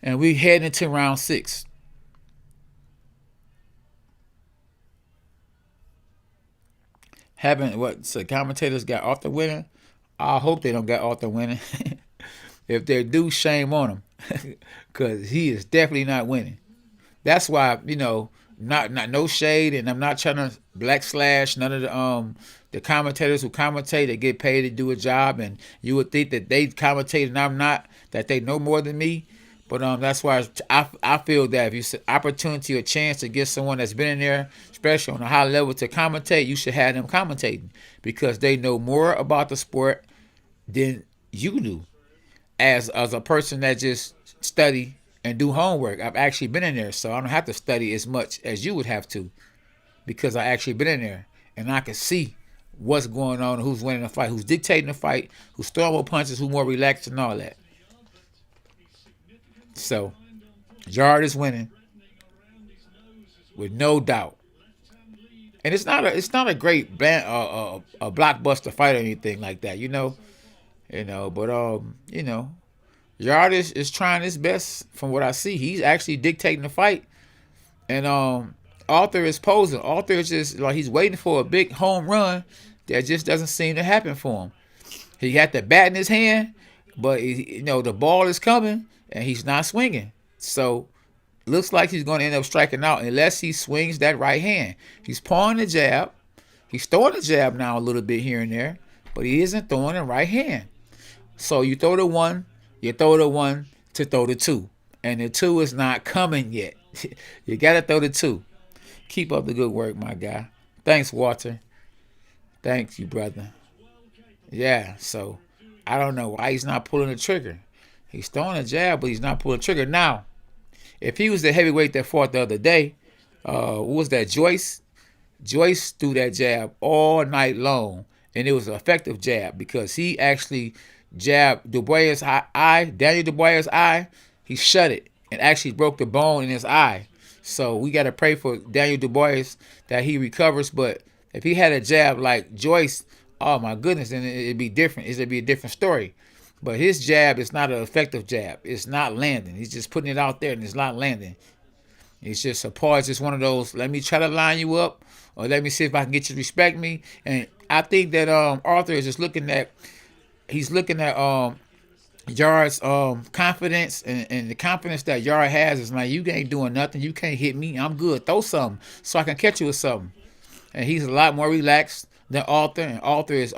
And we head into round 6. So commentators got Arthur winning? I hope they don't got Arthur winning. If they do, shame on him, because he is definitely not winning. That's why, not no shade, and I'm not trying to black slash none of the commentators who commentate. They get paid to do a job, and you would think that they commentate and I'm not, that they know more than me. But that's why I feel that if you see opportunity or chance to get someone that's been in there, especially on a high level, to commentate, you should have them commentating, because they know more about the sport than you do. As a person that just study and do homework, I've actually been in there, so I don't have to study as much as you would have to, because I actually been in there and I can see what's going on, who's winning the fight, who's dictating the fight, who's throwing more punches, who's more relaxed, and all that. So Yarde is winning with no doubt. And it's not a great a blockbuster fight or anything like that, But Yarde is trying his best from what I see. He's actually dictating the fight, and Arthur is posing. Arthur is just like he's waiting for a big home run that just doesn't seem to happen for him. He got the bat in his hand, but the ball is coming and he's not swinging. So looks like he's going to end up striking out unless he swings that right hand. He's pawing the jab. He's throwing the jab now a little bit here and there, but he isn't throwing the right hand. So you throw the one to throw the two. And the two is not coming yet. You got to throw the two. Keep up the good work, my guy. Thanks, Walter. Thanks you, brother. Yeah, so I don't know why he's not pulling the trigger. He's throwing a jab, but he's not pulling the trigger. Now, if he was the heavyweight that fought the other day, what was that, Joyce? Joyce threw that jab all night long, and it was an effective jab because he actually jabbed Dubois' eye, Daniel Dubois' eye. He shut it and actually broke the bone in his eye. So we got to pray for Daniel Dubois that he recovers. But if he had a jab like Joyce, oh my goodness, then it'd be different. It'd be a different story. But his jab is not an effective jab. It's not landing. He's just putting it out there and it's not landing. It's just a part. It's just one of those, let me try to line you up or let me see if I can get you to respect me. And I think that Arthur is just looking at Yarde's confidence and the confidence that Yarde has is like, you ain't doing nothing. You can't hit me. I'm good. Throw something so I can catch you with something. And he's a lot more relaxed than Arthur. And Arthur is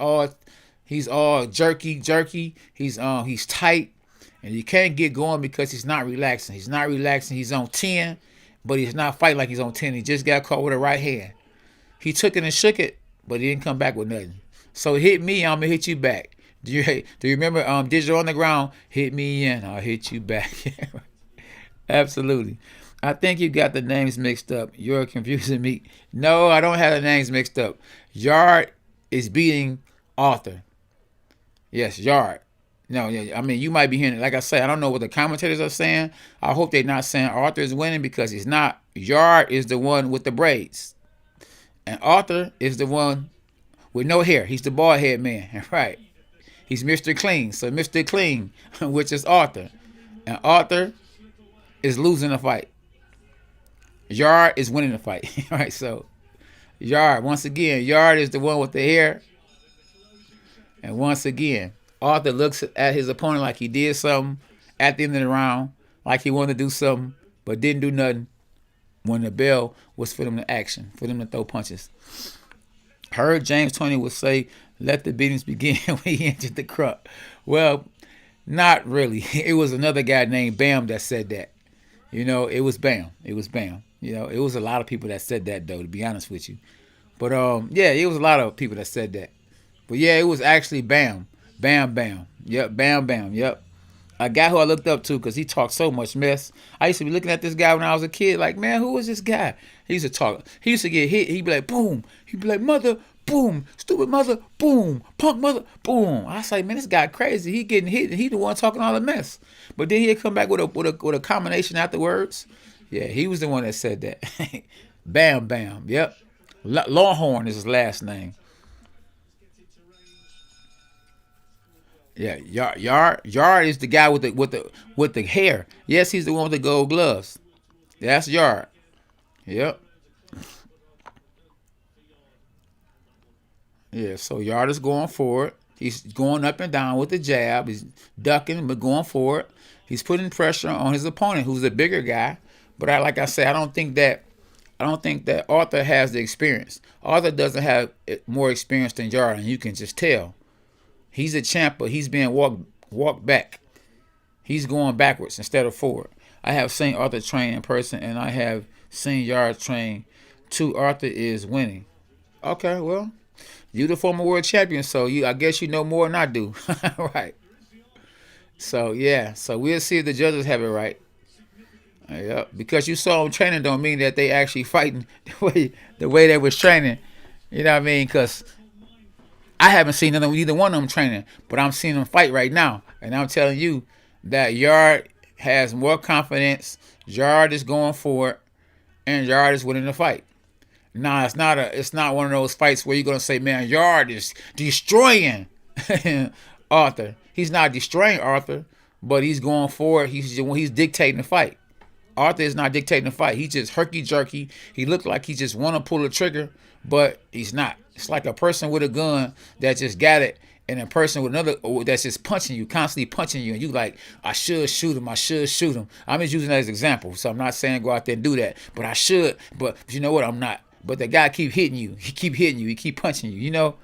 he's all jerky. He's tight. And you can't get going because he's not relaxing. He's not relaxing. He's on 10, but he's not fighting like he's on 10. He just got caught with a right hand. He took it and shook it, but he didn't come back with nothing. So hit me, I'm going to hit you back. Do you remember Digital on the Ground? Hit me and I'll hit you back. Absolutely. I think you got the names mixed up. You're confusing me. No, I don't have the names mixed up. Yarde is beating Arthur. Yes, Yarde. No, I mean, you might be hearing it. Like I say, I don't know what the commentators are saying. I hope they're not saying Arthur is winning because he's not. Yarde is the one with the braids. And Arthur is the one with no hair. He's the bald head man. Right. He's Mr. Clean. So Mr. Clean, which is Arthur. And Arthur is losing the fight. Yarde is winning the fight. All right, so Yarde, once again, Yarde is the one with the hair. And once again, Arthur looks at his opponent like he did something at the end of the round, like he wanted to do something, but didn't do nothing when the bell was for them to action, for them to throw punches. Heard James 20 would say, let the beatings begin when he entered the crop. Well, not really. It was another guy named Bam that said that. It was Bam. It was Bam. It was a lot of people that said that, though, to be honest with you. But, yeah, it was a lot of people that said that. But, yeah, it was actually Bam. Bam, Bam. Yep, Bam, Bam. Yep. A guy who I looked up to because he talked so much mess. I used to be looking at this guy when I was a kid like, man, who is this guy? He used to talk. He used to get hit. He'd be like, boom. He'd be like, mother, boom. Stupid mother, boom. Punk mother, boom. I was like, man, this guy crazy. He getting hit and he the one talking all the mess. But then he'd come back with a combination afterwards. Yeah, he was the one that said that. Bam, Bam. Yep. Longhorn is his last name. Yeah, Yarde is the guy with the hair. Yes, he's the one with the gold gloves. That's Yarde. Yep. Yeah, so Yarde is going forward. He's going up and down with the jab. He's ducking but going forward. He's putting pressure on his opponent, who's a bigger guy. But like I said, I don't think that Arthur has the experience. Arthur doesn't have more experience than Yarde, and you can just tell. He's a champ, but he's being walked back. He's going backwards instead of forward. I have seen Arthur train in person, and I have seen Yarde train too. Arthur is winning. Okay, well, you the former world champion, so I guess you know more than I do. Right. So, yeah. So we'll see if the judges have it right. Yeah, because you saw them training don't mean that they actually fighting the way they was training. You know what I mean? Because I haven't seen either one of them training, but I'm seeing them fight right now. And I'm telling you that Yarde has more confidence Yarde is going for it, and Yarde is winning the fight. Nah, it's not one of those fights where you're gonna say, man, Yarde is destroying Arthur. He's not destroying Arthur, but he's going for it. He's dictating the fight. Arthur is not dictating the fight. He's just herky jerky. He looked like he just want to pull the trigger, but he's not. It's like a person with a gun that just got it, and a person with another that's just punching you, constantly punching you, and you like, I should shoot him. I should shoot him. I'm just using that as an example, so I'm not saying go out there and do that, but I should. But you know what? I'm not. But the guy keep hitting you. He keep hitting you. He keep punching you. You know,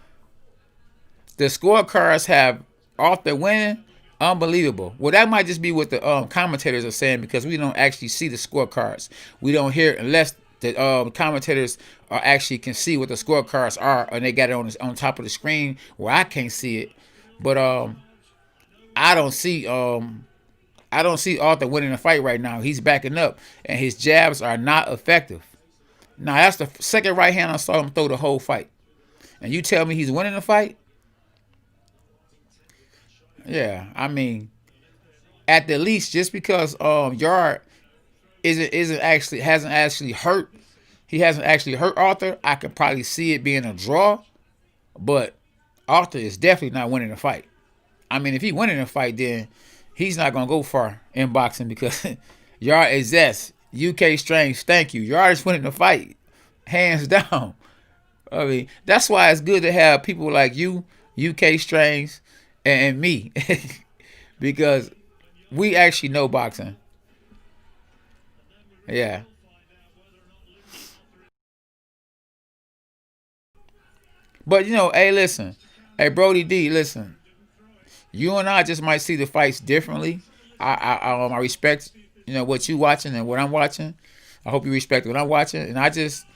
the scorecards have Arthur winning. Unbelievable. Well, that might just be what the commentators are saying because we don't actually see the scorecards. We don't hear unless the commentators are actually can see what the scorecards are, and they got it on top of the screen where I can't see it. But I don't see Arthur winning the fight right now. He's backing up, and his jabs are not effective. Now that's the second right hand I saw him throw the whole fight, and you tell me he's winning the fight? Yeah, I mean, at the least, just because Yarde hasn't actually hurt, he hasn't actually hurt Arthur. I could probably see it being a draw, but Arthur is definitely not winning the fight. I mean, if he winning the fight, then he's not gonna go far in boxing because Yarde is yes. UK Strange, thank you. Yarde is winning the fight, hands down. I mean, that's why it's good to have people like you, UK Strange, and me, because we actually know boxing. Yeah. But you know, hey, listen, hey Brody D, listen. You and I just might see the fights differently. I respect what you watching and what I'm watching. I hope you respect what I'm watching, and I just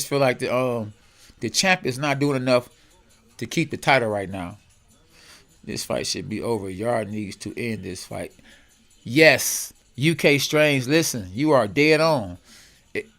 feel like the champ is not doing enough to keep the title right now. This fight should be over. Yarde needs to end this fight. Yes, UK Strange, listen, you are dead on.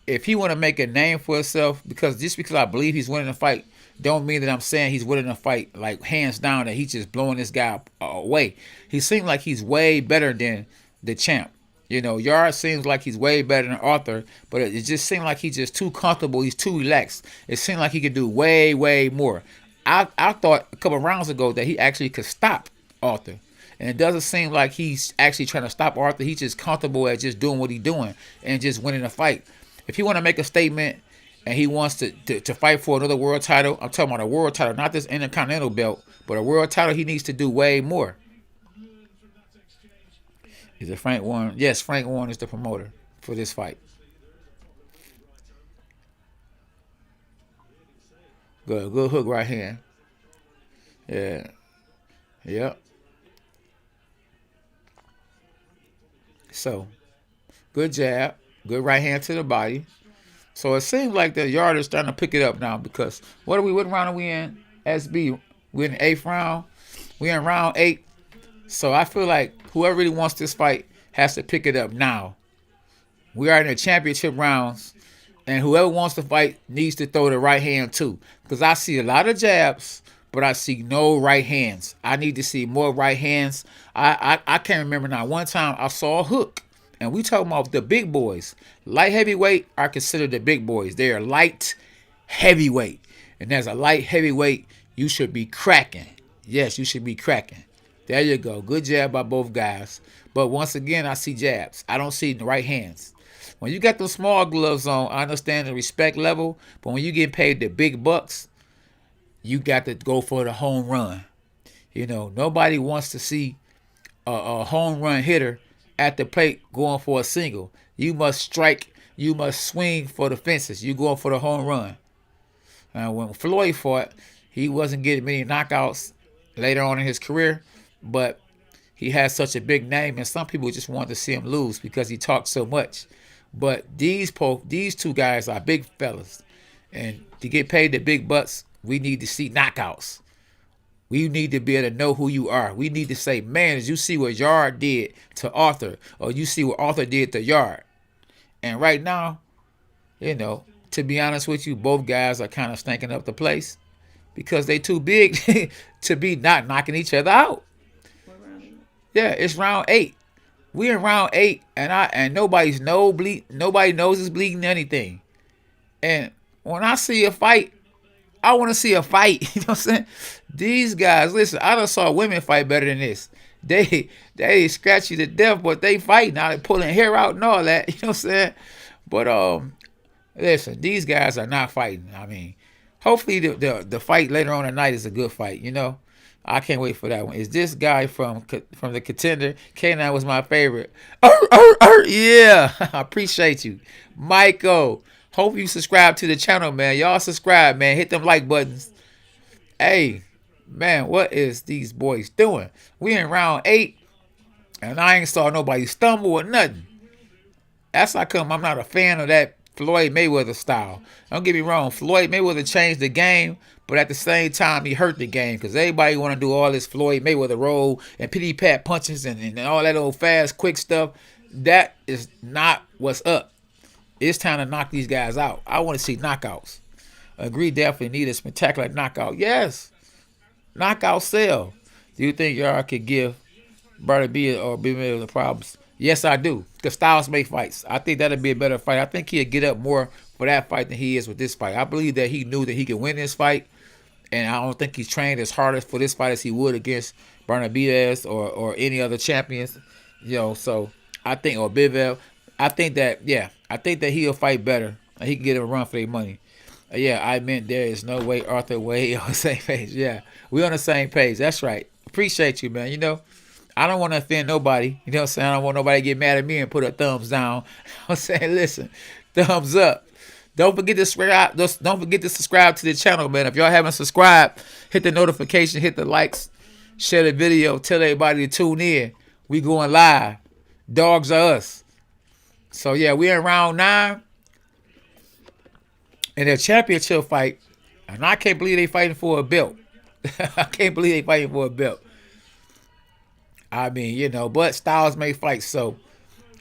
If he want to make a name for himself, because I believe he's winning the fight, don't mean that I'm saying he's winning the fight like hands down that he's just blowing this guy away. He seems like he's way better than the champ. Yarde seems like he's way better than Arthur, but it just seemed like he's just too comfortable. He's too relaxed. It seemed like he could do way, way more. I thought a couple of rounds ago that he actually could stop Arthur. And it doesn't seem like he's actually trying to stop Arthur. He's just comfortable at just doing what he's doing and just winning a fight. If he want to make a statement and he wants to fight for another world title, I'm talking about a world title, not this Intercontinental belt, but a world title, he needs to do way more. Is it Frank Warren? Yes, Frank Warren is the promoter for this fight. Good hook right hand. Yeah. Yep. So, good jab. Good right hand to the body. So it seems like the Yarde is starting to pick it up now because what round are we in? SB. We're in the 8th round. We're in round 8. So I feel like whoever really wants this fight has to pick it up now. We are in the championship rounds, and whoever wants to fight needs to throw the right hand too. Because I see a lot of jabs, but I see no right hands. I need to see more right hands. I can't remember now. One time I saw a hook, and we talking about the big boys. Light heavyweight are considered the big boys. They are light heavyweight. And as a light heavyweight, you should be cracking. Yes, you should be cracking. There you go. Good jab by both guys. But once again, I see jabs. I don't see the right hands. When you got those small gloves on, I understand the respect level. But when you get paid the big bucks, you got to go for the home run. Nobody wants to see a home run hitter at the plate going for a single. You must strike. You must swing for the fences. You going for the home run. When Floyd fought, he wasn't getting many knockouts later on in his career, but he had such a big name, and some people just wanted to see him lose because he talked so much. But these two guys are big fellas, and to get paid the big bucks, we need to see knockouts. We need to be able to know who you are. We need to say, man, did you see what Yarde did to Arthur, or you see what Arthur did to Yarde? And right now, to be honest with you, both guys are kind of stinking up the place because they too big to be not knocking each other out. Yeah, it's round 8. We in round 8, and nobody knows it's bleeding anything. And when I see a fight, I want to see a fight. You know what I'm saying? These guys, listen, I done saw women fight better than this. They scratch you to death, but they fight now. They pulling hair out and all that. You know what I'm saying? But listen, these guys are not fighting. I mean, hopefully the fight later on tonight is a good fight. You know, I can't wait for that one. Is this guy from the Contender? K9 was my favorite. Yeah, I appreciate you, Michael. Hope you subscribe to the channel, man. Y'all subscribe, man. Hit them like buttons. Hey, man, what is these boys doing? We in round 8, and I ain't saw nobody stumble or nothing. That's how come I'm not a fan of that Floyd Mayweather style. Don't get me wrong. Floyd Mayweather changed the game, but at the same time, he hurt the game because everybody want to do all this Floyd Mayweather roll and pity-pat punches and all that old fast, quick stuff. That is not what's up. It's time to knock these guys out. I want to see knockouts. Agree, definitely need a spectacular knockout. Yes. Knockout sell. Do you think y'all could give Brother B or B the problems? Yes, I do. Because styles make fights. I think that'll be a better fight. I think he'll get up more for that fight than he is with this fight. I believe that he knew that he could win this fight. And I don't think he's trained as hard for this fight as he would against Benavidez or any other champions. You know, so I think, or Bivol. I think that he'll fight better. He can get a run for their money. Yeah, I meant there is no way Arthur Wade on the same page. Yeah, we on the same page. That's right. Appreciate you, man. You know, I don't want to offend nobody. You know what I'm saying? I don't want nobody to get mad at me and put a thumbs down. I'm saying, listen, thumbs up. Don't forget to subscribe. Don't forget to subscribe to the channel, man. If y'all haven't subscribed, hit the notification, hit the likes, share the video, tell everybody to tune in. We going live. Dogs are us. So, yeah, we're in round 9 in their championship fight, and I can't believe they fighting for a belt. I can't believe they fighting for a belt. I mean, you know, but styles may fight, so,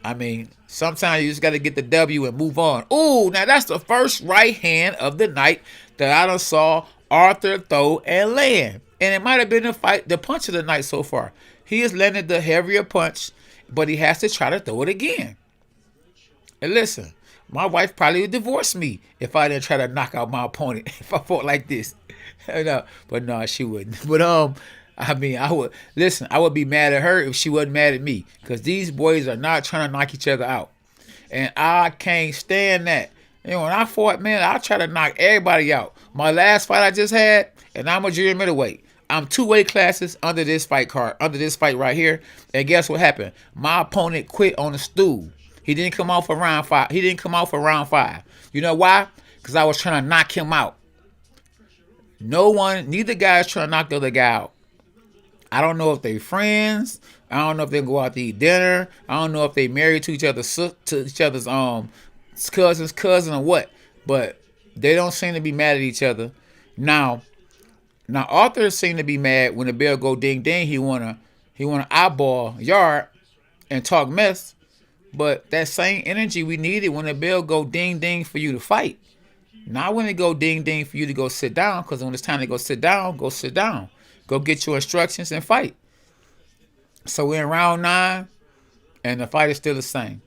I mean, sometimes you just got to get the W and move on. Ooh, now that's the first right hand of the night that I done saw Arthur throw and land. And it might have been the punch of the night so far. He has landed the heavier punch, but he has to try to throw it again. And listen, my wife probably would divorce me if I didn't try to knock out my opponent if I fought like this. No, but no, she wouldn't. But I mean, I would be mad at her if she wasn't mad at me, because these boys are not trying to knock each other out, and I can't stand that. You know, when I fought, man, I try to knock everybody out. My last fight I just had, and I'm a junior middleweight. I'm 2 weight classes under this fight right here, and guess what happened? My opponent quit on the stool. He didn't come out for round 5. You know why? Because I was trying to knock him out. Neither guy is trying to knock the other guy out. I don't know if they friends. I don't know if they go out to eat dinner. I don't know if they married to each other's cousin or what. But they don't seem to be mad at each other. Now Arthur seemed to be mad when the bell go ding ding. He wanna eyeball Yarde and talk mess. But that same energy we needed when the bell go ding ding for you to fight. Not when it go ding ding for you to go sit down, because when it's time to go sit down, go sit down. Go get your instructions and fight. So we're in round 9, and the fight is still the same.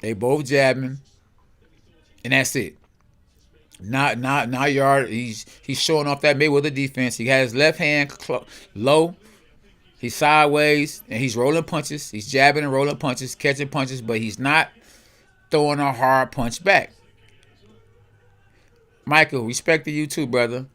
They both jabbing, and that's it. Not Yarde. He's showing off that Mayweather defense. He has his left hand low. He's sideways, and he's rolling punches. He's jabbing and rolling punches, catching punches, but he's not throwing a hard punch back. Michael, respect to you too, brother.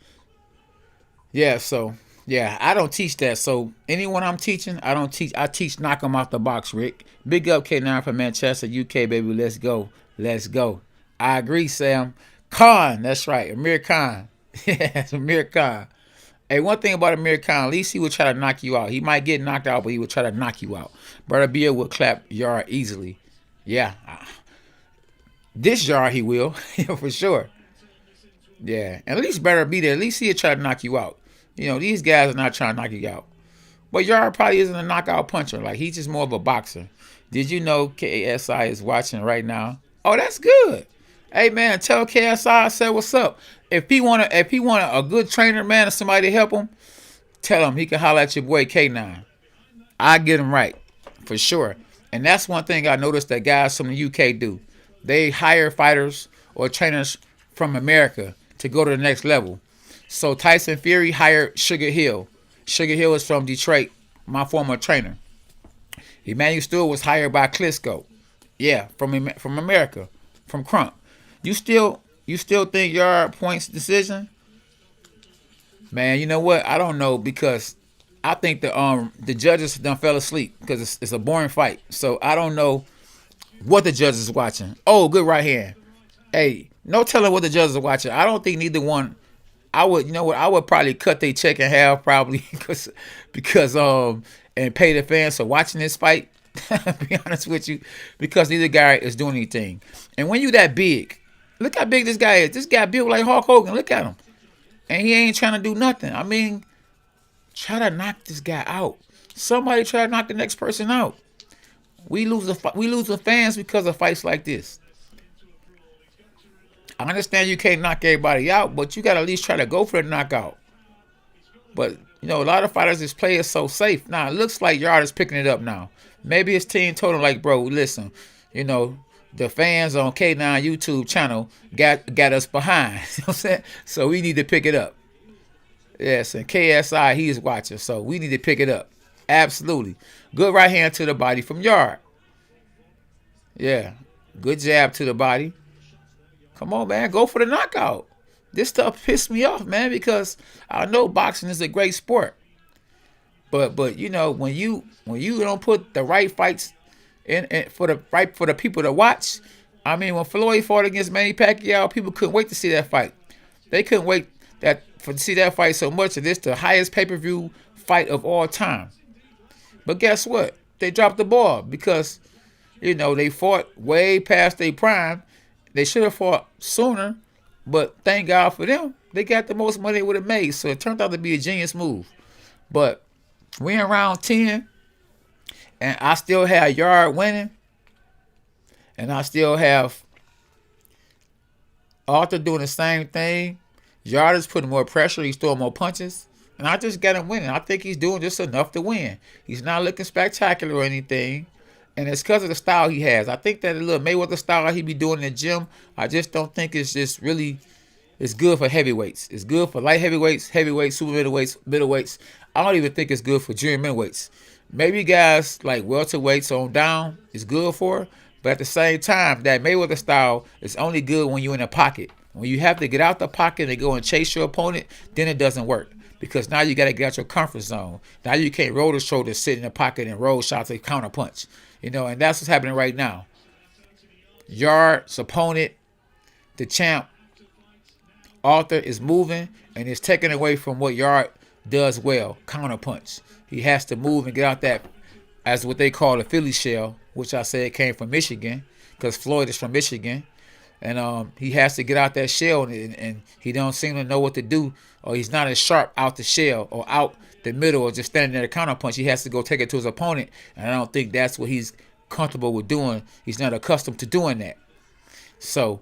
Yeah, so, yeah, I don't teach that. So, anyone I'm teaching, I don't teach. I teach knock them out the box, Rick. Big up K9 from Manchester, UK, baby. Let's go. Let's go. I agree, Sam. Khan, that's right. Amir Khan. Yeah, Amir Khan. Hey, one thing about Amir Khan, at least he would try to knock you out. He might get knocked out, but he would try to knock you out. Brother Beer would clap Yarde easily. Yeah. This Yarde he will, for sure. Yeah. And at least Brother Beer, at least he'll try to knock you out. You know, these guys are not trying to knock you out. But Yarde probably isn't a knockout puncher. Like, he's just more of a boxer. Did you know KSI is watching right now? Oh, that's good. Hey, man, tell KSI I said what's up. If he want a good trainer, man, or somebody to help him, tell him he can holler at your boy K9. I get him right. for sure. And that's one thing I noticed that guys from the UK do. They hire fighters or trainers from America to go to the next level. So Tyson Fury hired Sugar Hill. Sugar Hill is from Detroit, my former trainer. Emmanuel Stewart was hired by Klitschko. Yeah, from America, from Crump. You still think Yard points decision? Man, you know what? I don't know because I think the judges done fell asleep because it's a boring fight. So I don't know what the judges is watching. Oh, good right hand. Hey, no telling what the judges are watching. I don't think neither one. I would, you know what? I would probably cut their check in half probably because and pay the fans for watching this fight. To be honest with you, because neither guy is doing anything. And when you that big, look how big this guy is. This guy built like Hulk Hogan. Look at him, and he ain't trying to do nothing. I mean, try to knock this guy out. Somebody try to knock the next person out. We lose the fans because of fights like this. I understand you can't knock everybody out, but you got to at least try to go for the knockout. But, you know, a lot of fighters just play it so safe. Now, it looks like Yarde is picking it up now. Maybe his team told him, like, bro, listen, you know, the fans on K9 YouTube channel got us behind. You know what I'm saying? So we need to pick it up. Yes, and KSI, he's watching, so we need to pick it up. Absolutely. Good right hand to the body from Yarde. Yeah, good jab to the body. Come on, man, go for the knockout. This stuff pissed me off, man, because I know boxing is a great sport. But you know, when you don't put the right fights in for the people to watch. I mean, when Floyd fought against Manny Pacquiao, people couldn't wait to see that fight. They couldn't wait to see that fight so much that it's the highest pay-per-view fight of all time. But guess what? They dropped the ball because, you know, they fought way past their prime. They should have fought sooner, but thank God for them. They got the most money they would have made, so it turned out to be a genius move. But we're in round 10, and I still have Yarde winning, and I still have Arthur doing the same thing. Yarde is putting more pressure. He's throwing more punches. And I just got him winning. I think he's doing just enough to win. He's not looking spectacular or anything. And it's because of the style he has. I think that a little Mayweather style he be doing in the gym, I just don't think it's just really, it's good for heavyweights. It's good for light heavyweights, super middleweights. I don't even think it's good for junior middleweights. Maybe guys like welterweights on down is good for, but at the same time, that Mayweather style is only good when you're in a pocket. When you have to get out the pocket and go and chase your opponent, then it doesn't work. Because now you got to get out your comfort zone. Now you can't roll the shoulders, sit in the pocket, and roll shots and counter punch. You know, and that's what's happening right now. Yarde's opponent, the champ, Arthur, is moving and is taking away from what Yarde does well, counter punch. He has to move and get out that, as what they call a Philly shell, which I said came from Michigan, because Floyd is from Michigan. And he has to get out that shell, and he don't seem to know what to do, or he's not as sharp out the shell or out the middle or just standing there to counter punch. He has to go take it to his opponent, and I don't think that's what he's comfortable with doing. He's not accustomed to doing that. So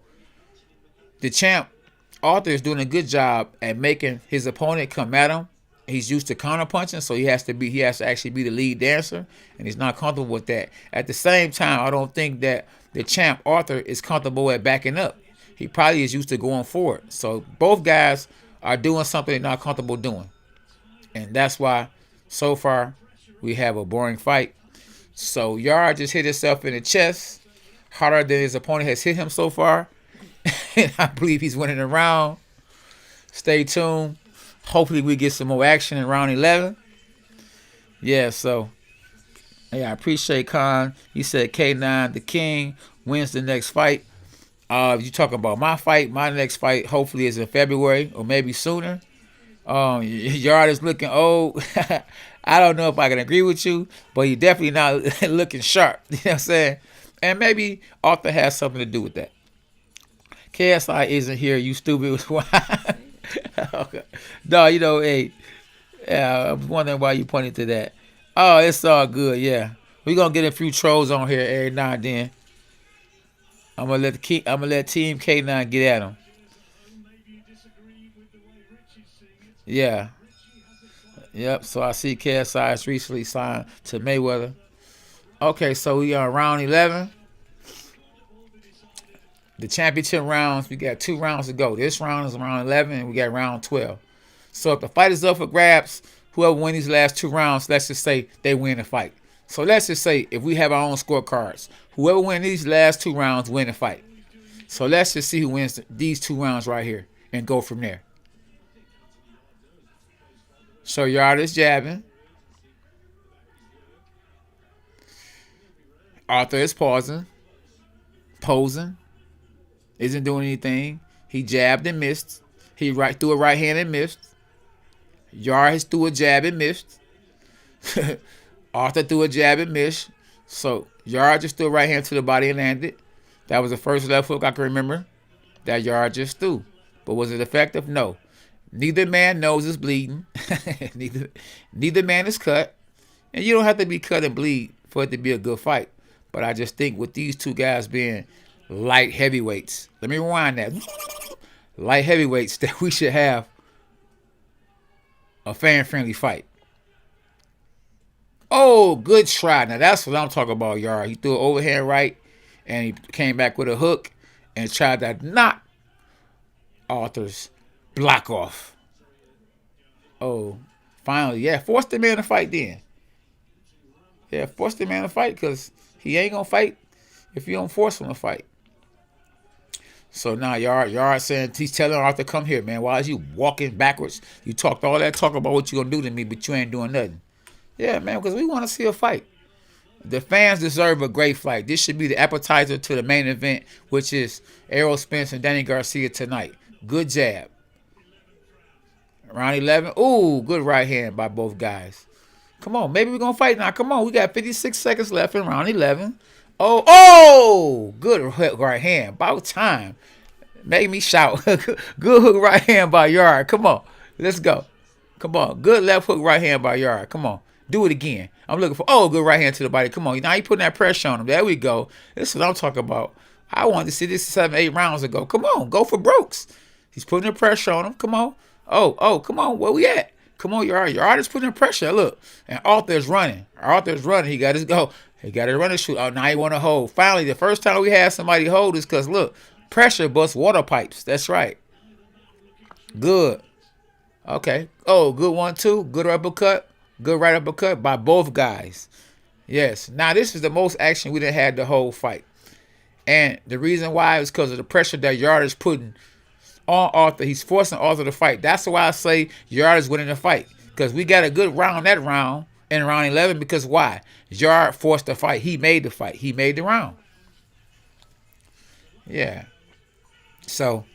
the champ, Arthur, is doing a good job at making his opponent come at him. He's used to counter punching, so he has to actually be the lead dancer, and he's not comfortable with that. At the same time, I don't think that the champ, Arthur, is comfortable at backing up. He probably is used to going forward. So both guys are doing something they're not comfortable doing. And that's why, so far, we have a boring fight. So Yarde just hit himself in the chest harder than his opponent has hit him so far. And I believe he's winning the round. Stay tuned. Hopefully we get some more action in round 11. Yeah, so yeah, I appreciate Khan. He said K9, the king, wins the next fight. You talking about my fight? My next fight hopefully is in February or maybe sooner. Yarde is looking old. I don't know if I can agree with you, but you're definitely not looking sharp. You know what I'm saying? And maybe Arthur has something to do with that. KSI isn't here, you stupid. Okay. No, you know, hey, I was wondering why you pointed to that. Oh, it's all good, yeah. We're gonna get a few trolls on here every now and then. I'm gonna let Team K9 get at them. Yeah. Yep. So I see KSI has recently signed to Mayweather. Okay, so we are round 11. The championship rounds, we got 2 rounds to go. This round is round 11, and we got round 12. So if the fight is up for grabs, whoever wins these last 2 rounds, let's just say they win the fight. So let's just say if we have our own scorecards, whoever wins these last 2 rounds win the fight. So let's just see who wins these 2 rounds right here and go from there. So Yarde is jabbing. Arthur is posing, isn't doing anything. He jabbed and missed. He threw a right hand and missed. Yarde has threw a jab and missed. Arthur threw a jab and missed. So Yarde just threw a right hand to the body and landed. That was the first left hook I can remember that Yarde just threw. But was it effective? No. Neither man nose is bleeding. neither man is cut. And you don't have to be cut and bleed for it to be a good fight. But I just think with these 2 guys being light heavyweights, let me rewind that. Light heavyweights, that we should have a fan-friendly fight. Oh, good try. Now that's what I'm talking about, Yarde. He threw an overhand right, and he came back with a hook and tried to knock Arthur's block off. Oh, finally, yeah, forced the man to fight then. Yeah, forced the man to fight because he ain't going to fight if you don't force him to fight. So now Yarde saying, he's telling Arthur, come here, man. Why is you walking backwards? You talked all that talk about what you going to do to me, but you ain't doing nothing. Yeah, man, because we want to see a fight. The fans deserve a great fight. This should be the appetizer to the main event, which is Errol Spence and Danny Garcia tonight. Good jab. Round 11. Ooh, good right hand by both guys. Come on, maybe we're going to fight now. Come on, we got 56 seconds left in round 11. Oh, good hook right hand. About time. Make me shout. Good hook right hand by Yarde. Come on, let's go. Come on, good left hook right hand by Yarde. Come on, do it again. I'm looking for, good right hand to the body. Come on, now you putting that pressure on him. There we go. This is what I'm talking about. I wanted to see this 7, 8 rounds ago. Come on, go for Brooks. He's putting the pressure on him. Come on. Come on, where we at? Come on, Yarde is putting pressure. Look, and Arthur's running. He got his go. He got to run and shoot. Oh, now he want to hold. Finally, the first time we had somebody hold is because, look, pressure busts water pipes. That's right. Good. Okay. Oh, good 1-2. Good uppercut. Good right uppercut by both guys. Yes. Now, this is the most action we done had the whole fight. And the reason why is because of the pressure that Yarde is putting on Arthur. He's forcing Arthur to fight. That's why I say Yarde is winning the fight. Because we got a good round that round in round 11. Because why? Yarde forced the fight. He made the fight. He made the round. Yeah. So,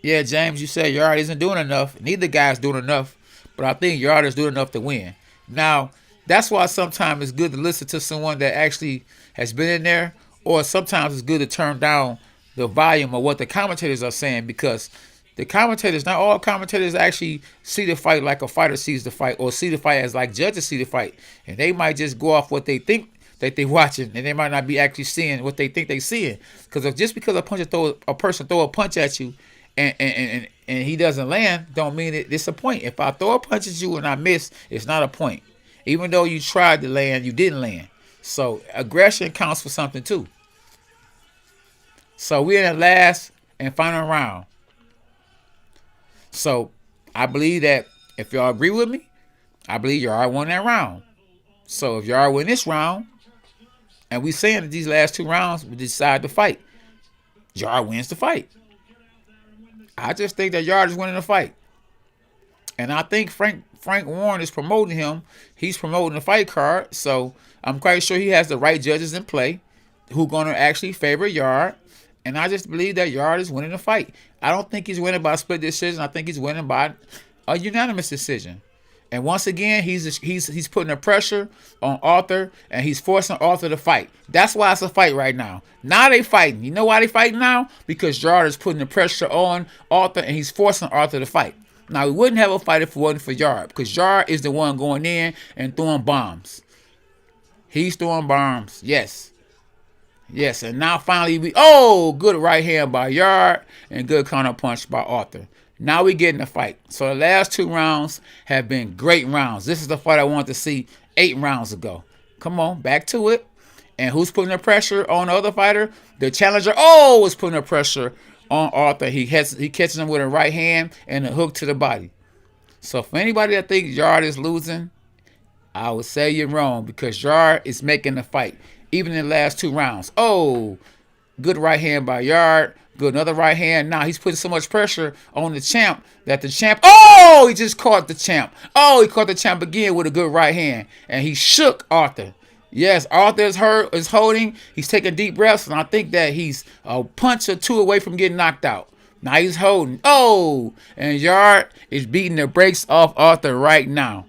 yeah, James, you said Yarde isn't doing enough. Neither guy's doing enough. But I think Yarde is doing enough to win. Now, that's why sometimes it's good to listen to someone that actually has been in there. Or sometimes it's good to turn down the volume of what the commentators are saying, because the commentators, not all commentators actually see the fight like a fighter sees the fight, or see the fight as like judges see the fight. And they might just go off what they think that they're watching, and they might not be actually seeing what they think they're seeing. Because just because a person throw a punch at you and he doesn't land, don't mean it's a point. If I throw a punch at you and I miss, it's not a point. Even though you tried to land, you didn't land. So aggression counts for something too. So we're in the last and final round. So I believe that if y'all agree with me, I believe Yarde won that round. So if Yarde win this round, and we saying that these last 2 rounds we decide to fight, Yarde wins the fight. I just think that Yarde is winning the fight. And I think Frank Warren is promoting him. He's promoting the fight card. So I'm quite sure he has the right judges in play who are going to actually favor Yarde. And I just believe that Yarde is winning the fight. I don't think he's winning by a split decision. I think he's winning by a unanimous decision. And once again, he's putting the pressure on Arthur, and he's forcing Arthur to fight. That's why it's a fight right now. Now they fighting. You know why they fighting now? Because Yarde is putting the pressure on Arthur, and he's forcing Arthur to fight. Now, we wouldn't have a fight if it wasn't for Yarde, because Yarde is the one going in and throwing bombs. He's throwing bombs. Yes. Yes, and now finally good right hand by Yarde and good counter punch by Arthur. Now we get in the fight. So the last 2 rounds have been great rounds. This is the fight I wanted to see 8 rounds ago. Come on, back to it. And who's putting the pressure on the other fighter? The challenger. Oh, is putting the pressure on Arthur. He catches him with a right hand and a hook to the body. So for anybody that thinks Yarde is losing, I would say you're wrong because Yarde is making the fight, even in the last 2 rounds. Oh, good right hand by Yarde. Good, another right hand. Now he's putting so much pressure on the champ that the champ. Oh, he just caught the champ. Oh, he caught the champ again with a good right hand, and he shook Arthur. Yes, Arthur is holding. He's taking deep breaths, and I think that he's a punch or two away from getting knocked out. Now he's holding. Oh, and Yarde is beating the brakes off Arthur right now.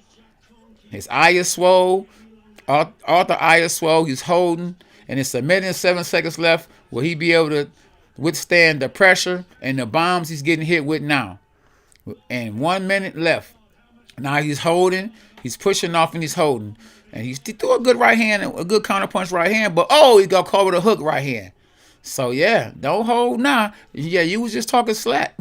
His eye is swole. Arthur eye is swole. He's holding, and it's a minute and 7 seconds left. Will he be able to withstand the pressure and the bombs he's getting hit with now? And 1 minute left. Now he's holding. He's pushing off and he's holding. And he threw a good right hand, a good counter punch right hand. But oh, he got caught with a hook right hand. So yeah, don't hold now. Yeah, you was just talking slack.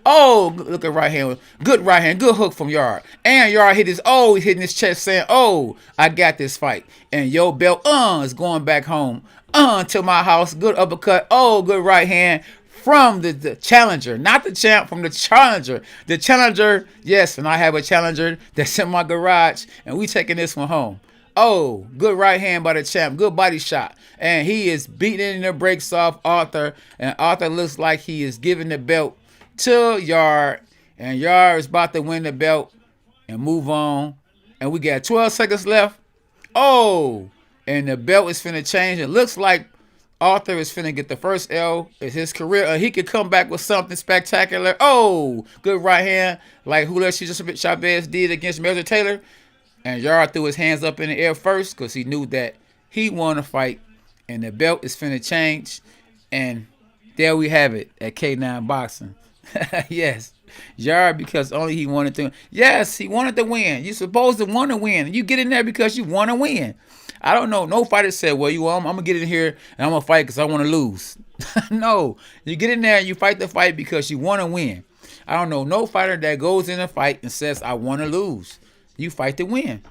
Oh, look at right hand. Good right hand. Good hook from Yarde. And Yarde hit he's hitting his chest saying, oh, I got this fight. And your belt is going back home. To my house. Good uppercut. Oh, good right hand from the challenger. Not the champ, from the challenger. The challenger, yes, and I have a challenger that's in my garage. And we taking this one home. Oh, good right hand by the champ. Good body shot. And he is beating the brakes off Arthur. And Arthur looks like he is giving the belt to Yarde. And Yarde is about to win the belt and move on. And we got 12 seconds left. Oh, and the belt is finna change. It looks like Arthur is finna get the first L in his career. He could come back with something spectacular. Oh, good right hand like Julio Chavez did against Major Taylor. And Yarde threw his hands up in the air first because he knew that he won a fight. And the belt is finna change. And there we have it at K9 Boxing. Yes. Yarde because only he wanted to. Yes, he wanted to win. You're supposed to want to win. You get in there because you want to win. I don't know. No fighter said, well, I'm going to get in here and I'm going to fight because I want to lose. No. You get in there and you fight the fight because you want to win. I don't know no fighter that goes in a fight and says, I want to lose. You fight to win.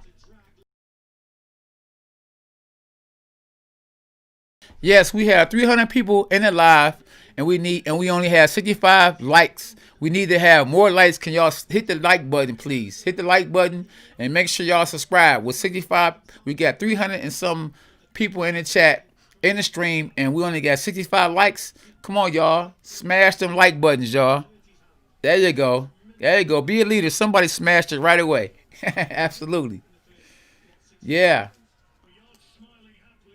Yes, we have 300 people in the live, and we only have 65 likes. We need to have more likes. Can y'all hit the like button, please? Hit the like button and make sure y'all subscribe. With 65, we got 300 and some people in the chat, in the stream, and we only got 65 likes. Come on, y'all. Smash them like buttons, y'all. There you go. There you go. Be a leader. Somebody smashed it right away. Absolutely. Yeah.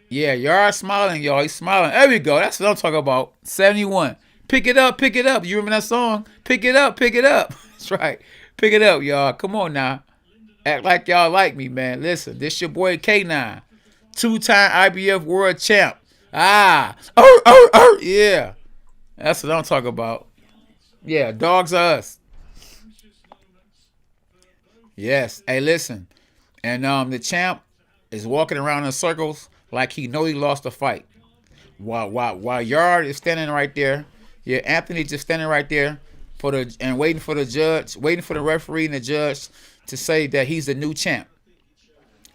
Yeah, Yarde smiling, y'all. He's smiling. There we go. That's what I'm talking about. 71. Pick it up, pick it up. You remember that song? Pick it up, pick it up. That's right. Pick it up, y'all. Come on now. Act like y'all like me, man. Listen, this your boy K9. 2-time IBF world champ. Yeah. That's what I'm talking about. Yeah, dogs are us. Yes. Hey, listen. And the champ is walking around in circles like he know he lost the fight. While Yarde is standing right there. Yeah, Anthony just standing right there waiting for the judge, waiting for the referee and the judge to say that he's the new champ.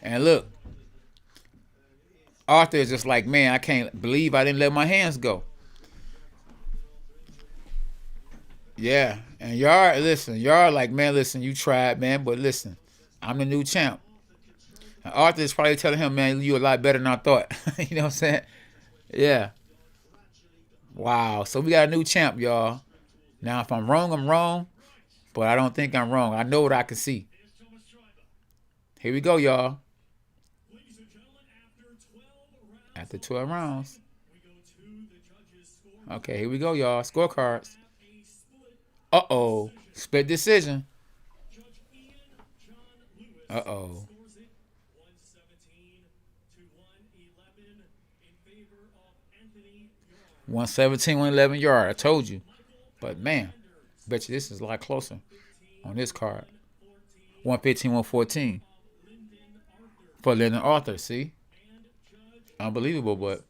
And look, Arthur is just like, man, I can't believe I didn't let my hands go. Yeah, and Yarde like, man, listen, you tried, man, but listen, I'm the new champ. And Arthur is probably telling him, man, you a lot better than I thought. You know what I'm saying? Yeah. Wow. So we got a new champ, y'all. Now, if I'm wrong, I'm wrong, but I don't think I'm wrong. I know what I can see. Here we go, y'all. After 12 rounds. Okay, here we go, y'all. Scorecards. Uh-oh. Split decision. Uh-oh. 117, 111 Yarde. I told you. But, man, bet you this is a lot closer on this card. 115, 114. For Lyndon Arthur, see? Unbelievable, but...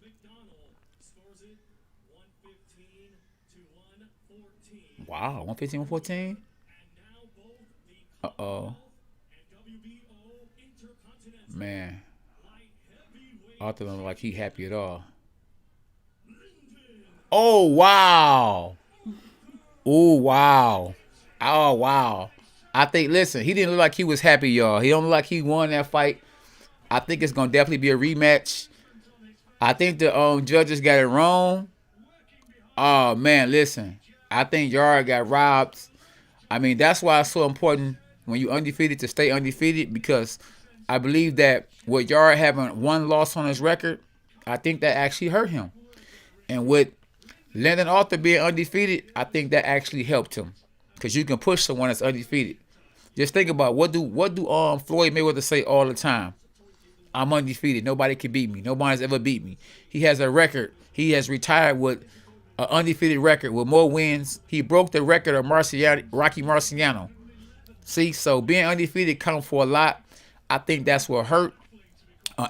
Wow, 115, 114? Uh-oh. Man. Arthur don't look like he happy at all. Oh wow. Oh wow. Oh wow. I think listen, he didn't look like he was happy, y'all. He don't look like he won that fight. I think it's gonna definitely be a rematch. I think the judges got it wrong. Oh man, listen. I think Yarde got robbed. I mean, that's why it's so important when you undefeated to stay undefeated, because I believe that with Yarde having one loss on his record, I think that actually hurt him. And with Lyndon Arthur being undefeated, I think that actually helped him, because you can push someone that's undefeated. Just think about what do Floyd Mayweather say all the time? I'm undefeated. Nobody can beat me. Nobody's ever beat me. He has a record. He has retired with an undefeated record with more wins. He broke the record of Rocky Marciano. See, so being undefeated comes for a lot. I think that's what hurt.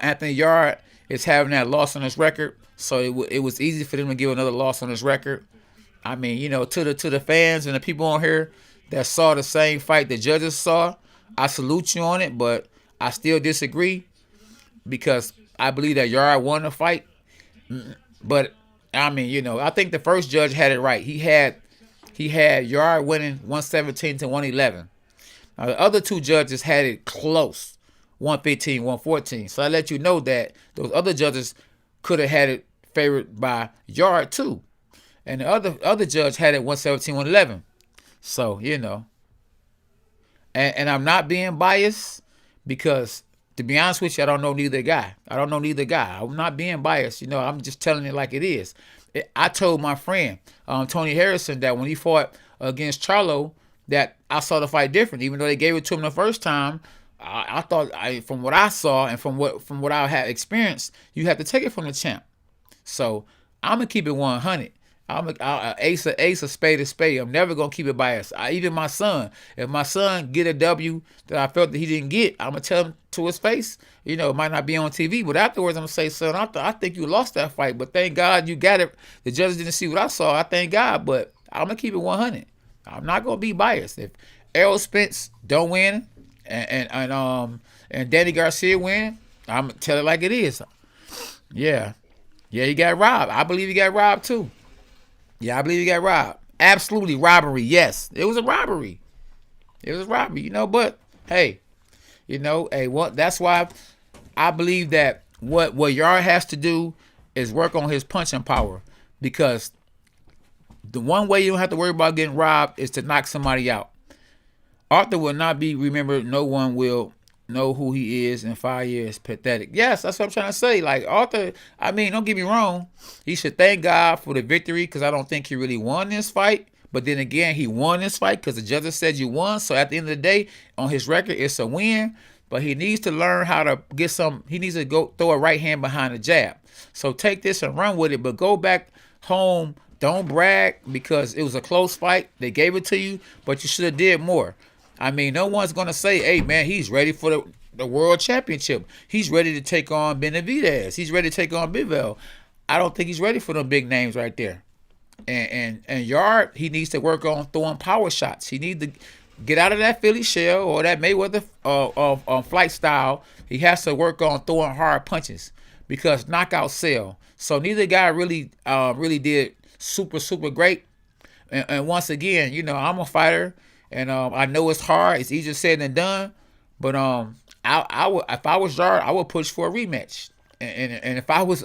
Anthony Yarde is having that loss on his record, so it was easy for them to give another loss on his record. I mean, to the fans and the people on here that saw the same fight the judges saw, I salute you on it, but I still disagree, because I believe that Yarde won the fight. But I mean, I think the first judge had it right. He had Yarde winning 117 to 111. Now the other two judges had it close, 115, 114. So I let you know that those other judges could have had it favored by Yarde too. And the other judge had it 117, 111. So, And I'm not being biased, because to be honest with you, I don't know neither guy. I'm not being biased. I'm just telling it like it is. I told my friend, Tony Harrison, that when he fought against Charlo, that I saw the fight different. Even though they gave it to him the first time, I thought, from what I saw and from what I had experienced, you have to take it from the champ. So I'm gonna keep it 100. I'm a ace, a spade, a spade. I'm never gonna keep it biased. Even my son, if my son get a W that I felt that he didn't get, I'm gonna tell him to his face. It might not be on TV, but afterwards I'm gonna say, son, I think you lost that fight, but thank God you got it. The judges didn't see what I saw. I thank God, but I'm gonna keep it 100. I'm not gonna be biased. If Errol Spence don't win, and Danny Garcia win, I'm gonna tell it like it is. Yeah, he got robbed. I believe he got robbed too. Yeah, I believe he got robbed. Absolutely robbery. Yes, it was a robbery. But hey, that's why I believe that what Yarde has to do is work on his punching power, because the one way you don't have to worry about getting robbed is to knock somebody out. Arthur will not be remembered. No one will know who he is in 5 years. Pathetic. Yes, that's what I'm trying to say. Like Arthur, I mean, don't get me wrong. He should thank God for the victory, because I don't think he really won this fight. But then again, he won this fight because the judges said you won. So at the end of the day, on his record, it's a win. But he needs to learn how to get some. He needs to go throw a right hand behind the jab. So take this and run with it. But go back home. Don't brag, because it was a close fight. They gave it to you, but you should have did more. I mean, no one's going to say, hey, man, he's ready for the world championship. He's ready to take on Benavidez. He's ready to take on Bivol. I don't think he's ready for them big names right there. And Yarde, he needs to work on throwing power shots. He needs to get out of that Philly shell or that Mayweather flight style. He has to work on throwing hard punches, because knockout sell. So neither guy really did super great. And once again, I'm a fighter. And I know it's hard. It's easier said than done. But I would, if I was Yarde, I would push for a rematch. And if I was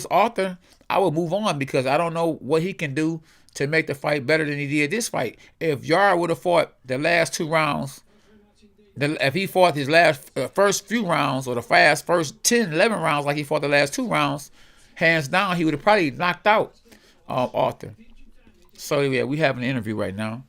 Arthur, I would move on, because I don't know what he can do to make the fight better than he did this fight. If Yarde would have fought the last 2 rounds, if he fought his first few rounds, or the first 10, 11 rounds like he fought the last 2 rounds, hands down, he would have probably knocked out Arthur. So yeah, we have an interview right now.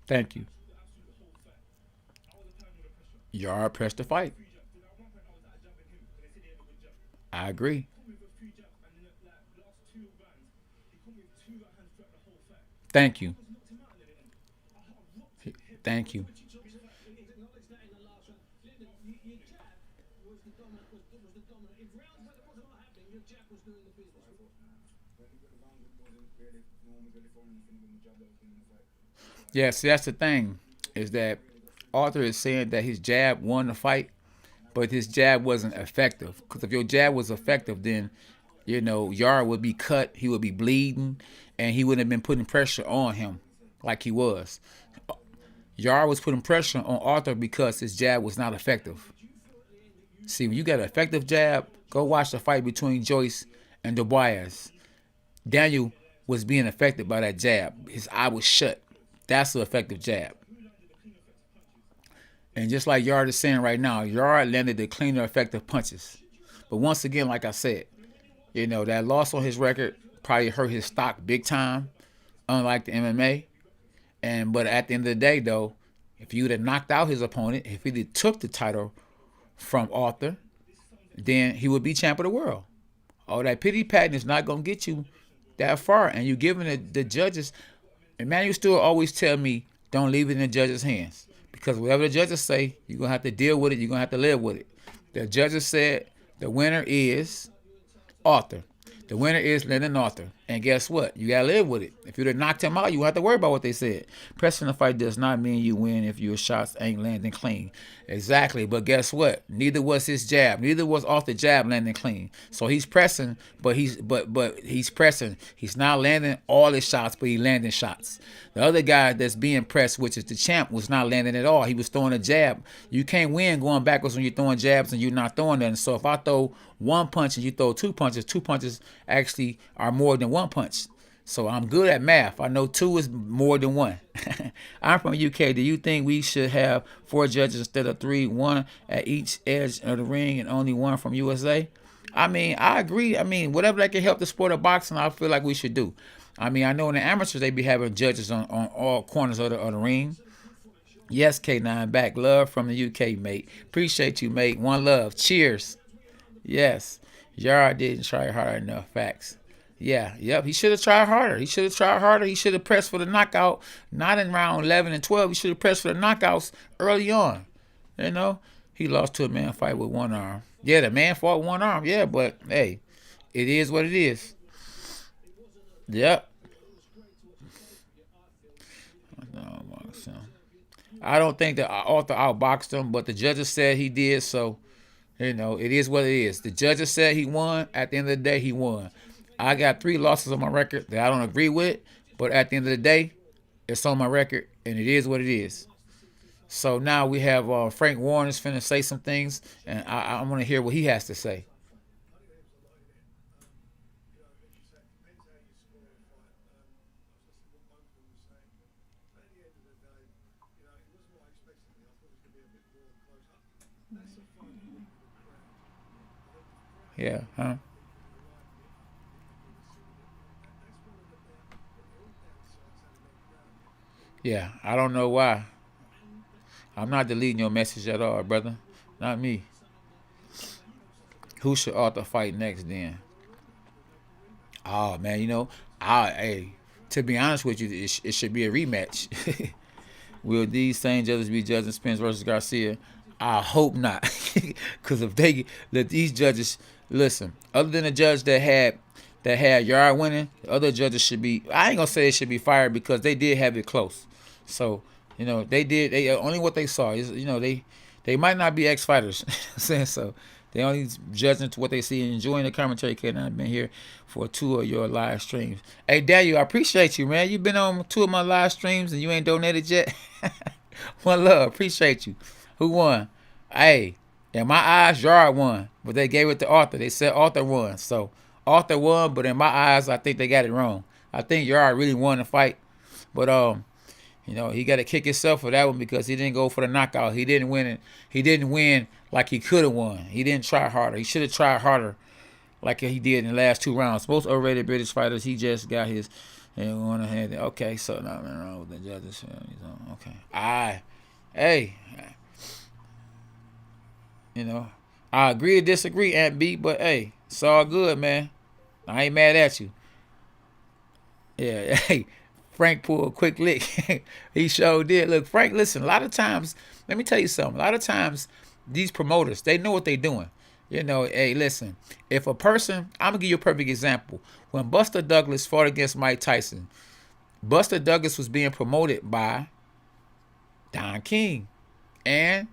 Thank you. Yarde pressed the fight. I agree. Thank you. Thank you. Yeah, see, that's the thing, is that Arthur is saying that his jab won the fight, but his jab wasn't effective. Because if your jab was effective, then Yarde would be cut, he would be bleeding, and he wouldn't have been putting pressure on him like he was. Yarde was putting pressure on Arthur because his jab was not effective. See, when you got an effective jab, go watch the fight between Joyce and Dubois. Daniel was being affected by that jab. His eye was shut. That's an effective jab. And just like Yarde is saying right now, Yarde landed the cleaner, effective punches. But once again, like I said, that loss on his record probably hurt his stock big time, unlike the MMA. But at the end of the day, though, if you'd have knocked out his opponent, if he took the title from Arthur, then he would be champ of the world. All that pity patting is not going to get you that far. And you're giving the judges. Emmanuel Stewart always tell me, don't leave it in the judges' hands. Because whatever the judges say, you're going to have to deal with it. You're going to have to live with it. The judges said the winner is Arthur. The winner is Lyndon Arthur. And guess what? You got to live with it. If you'd have knocked him out, you won't have to worry about what they said. Pressing the fight does not mean you win if your shots ain't landing clean. Exactly. But guess what? Neither was his jab. Neither was Arthur's jab landing clean. So he's pressing, but he's pressing. He's not landing all his shots, but he's landing shots. The other guy that's being pressed, which is the champ, was not landing at all. He was throwing a jab. You can't win going backwards when you're throwing jabs and you're not throwing them. So if I throw one punch and you throw two punches actually are more than one punch. So I'm good at math. I know two is more than one. I'm from UK. Do you think we should have 4 judges instead of 3, 1 at each edge of the ring and only 1 from USA? I mean, I agree. I mean, whatever that can help the sport of boxing, I feel like we should do. I mean, I know in the amateurs they be having judges on all corners of the ring. Yes, K9, back. Love from the UK, mate. Appreciate you, mate. One love. Cheers. Yes. Yarde didn't try hard enough. Facts. Yeah, yep. He should have tried harder. He should have tried harder. He should have pressed for the knockout, not in round 11 and 12. He should have pressed for the knockouts early on. He lost to a man fight with one arm. Yeah, the man fought with one arm. Yeah, but hey, it is what it is. Yep. I don't think that Arthur outboxed him, but the judges said he did. So, it is what it is. The judges said he won. At the end of the day, he won. I got 3 losses on my record that I don't agree with, but at the end of the day, it's on my record, and it is what it is. So now we have Frank Warren is finna say some things, and I want to hear what he has to say. Yeah, huh? Yeah, I don't know why. I'm not deleting your message at all, brother. Not me. Who should Arthur fight next then? Oh man, hey, to be honest with you, it should be a rematch. Will these same judges be judging Spence versus Garcia? I hope not, because if they let these judges listen, other than the judge that had Yarde winning, the other judges should be. I ain't gonna say they should be fired because they did have it close. So they did. They only what they saw is they might not be ex-fighters. Saying so. They only judging to what they see and enjoying the commentary. Kid, I've been here for 2 of your live streams. Hey, Daniel, I appreciate you, man. You've been on 2 of my live streams and you ain't donated yet. One love, appreciate you. Who won? Hey, in my eyes, Yarde won, but they gave it to Arthur. They said Arthur won, so Arthur won. But in my eyes, I think they got it wrong. I think Yarde really won the fight, but he got to kick himself for that one because he didn't go for the knockout. He didn't win it. He didn't win like he could have won. He didn't try harder. He should have tried harder like he did in the last 2 rounds. Most overrated British fighters, he just got his on the head. Okay, so nothing wrong with the judges. Okay. Hey, I agree to disagree, Aunt B, but hey, it's all good, man. I ain't mad at you. Yeah, hey. Frank pulled a quick lick. He sure did. Look, Frank, listen, a lot of times, let me tell you something. A lot of times, these promoters, they know what they're doing. You know, hey, listen, if a person, I'm going to give you a perfect example. When Buster Douglas fought against Mike Tyson, Buster Douglas was being promoted by Don King. And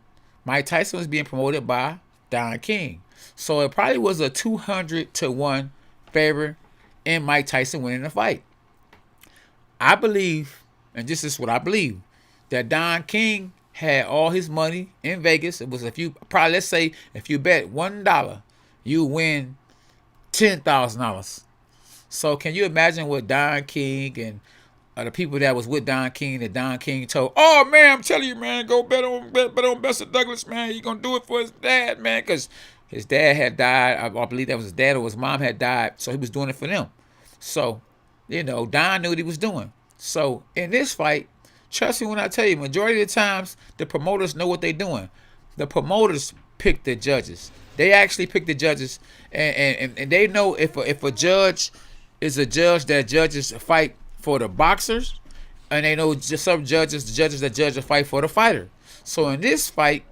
Mike Tyson was being promoted by Don King. So it probably was a 200-1 favor in Mike Tyson winning the fight. I believe, and this is what I believe, that Don King had all his money in Vegas. It was probably let's say if you bet $1, you win $10,000. So can you imagine what Don King and the people that was with Don King that Don King told, oh man, I'm telling you, man, go bet on Buster Douglas, man. He gonna do it for his dad, man, because his dad had died. I believe that was his dad or his mom had died, so he was doing it for them. So, you know, Don knew what he was doing. So in this fight, trust me when I tell you, majority of the times the promoters know what they're doing. The promoters pick the judges. They actually pick the judges, and they know if a judge is a judge that judges a fight for the boxers, and they know just some judges, the judges that judge a fight for the fighter. So in this fight,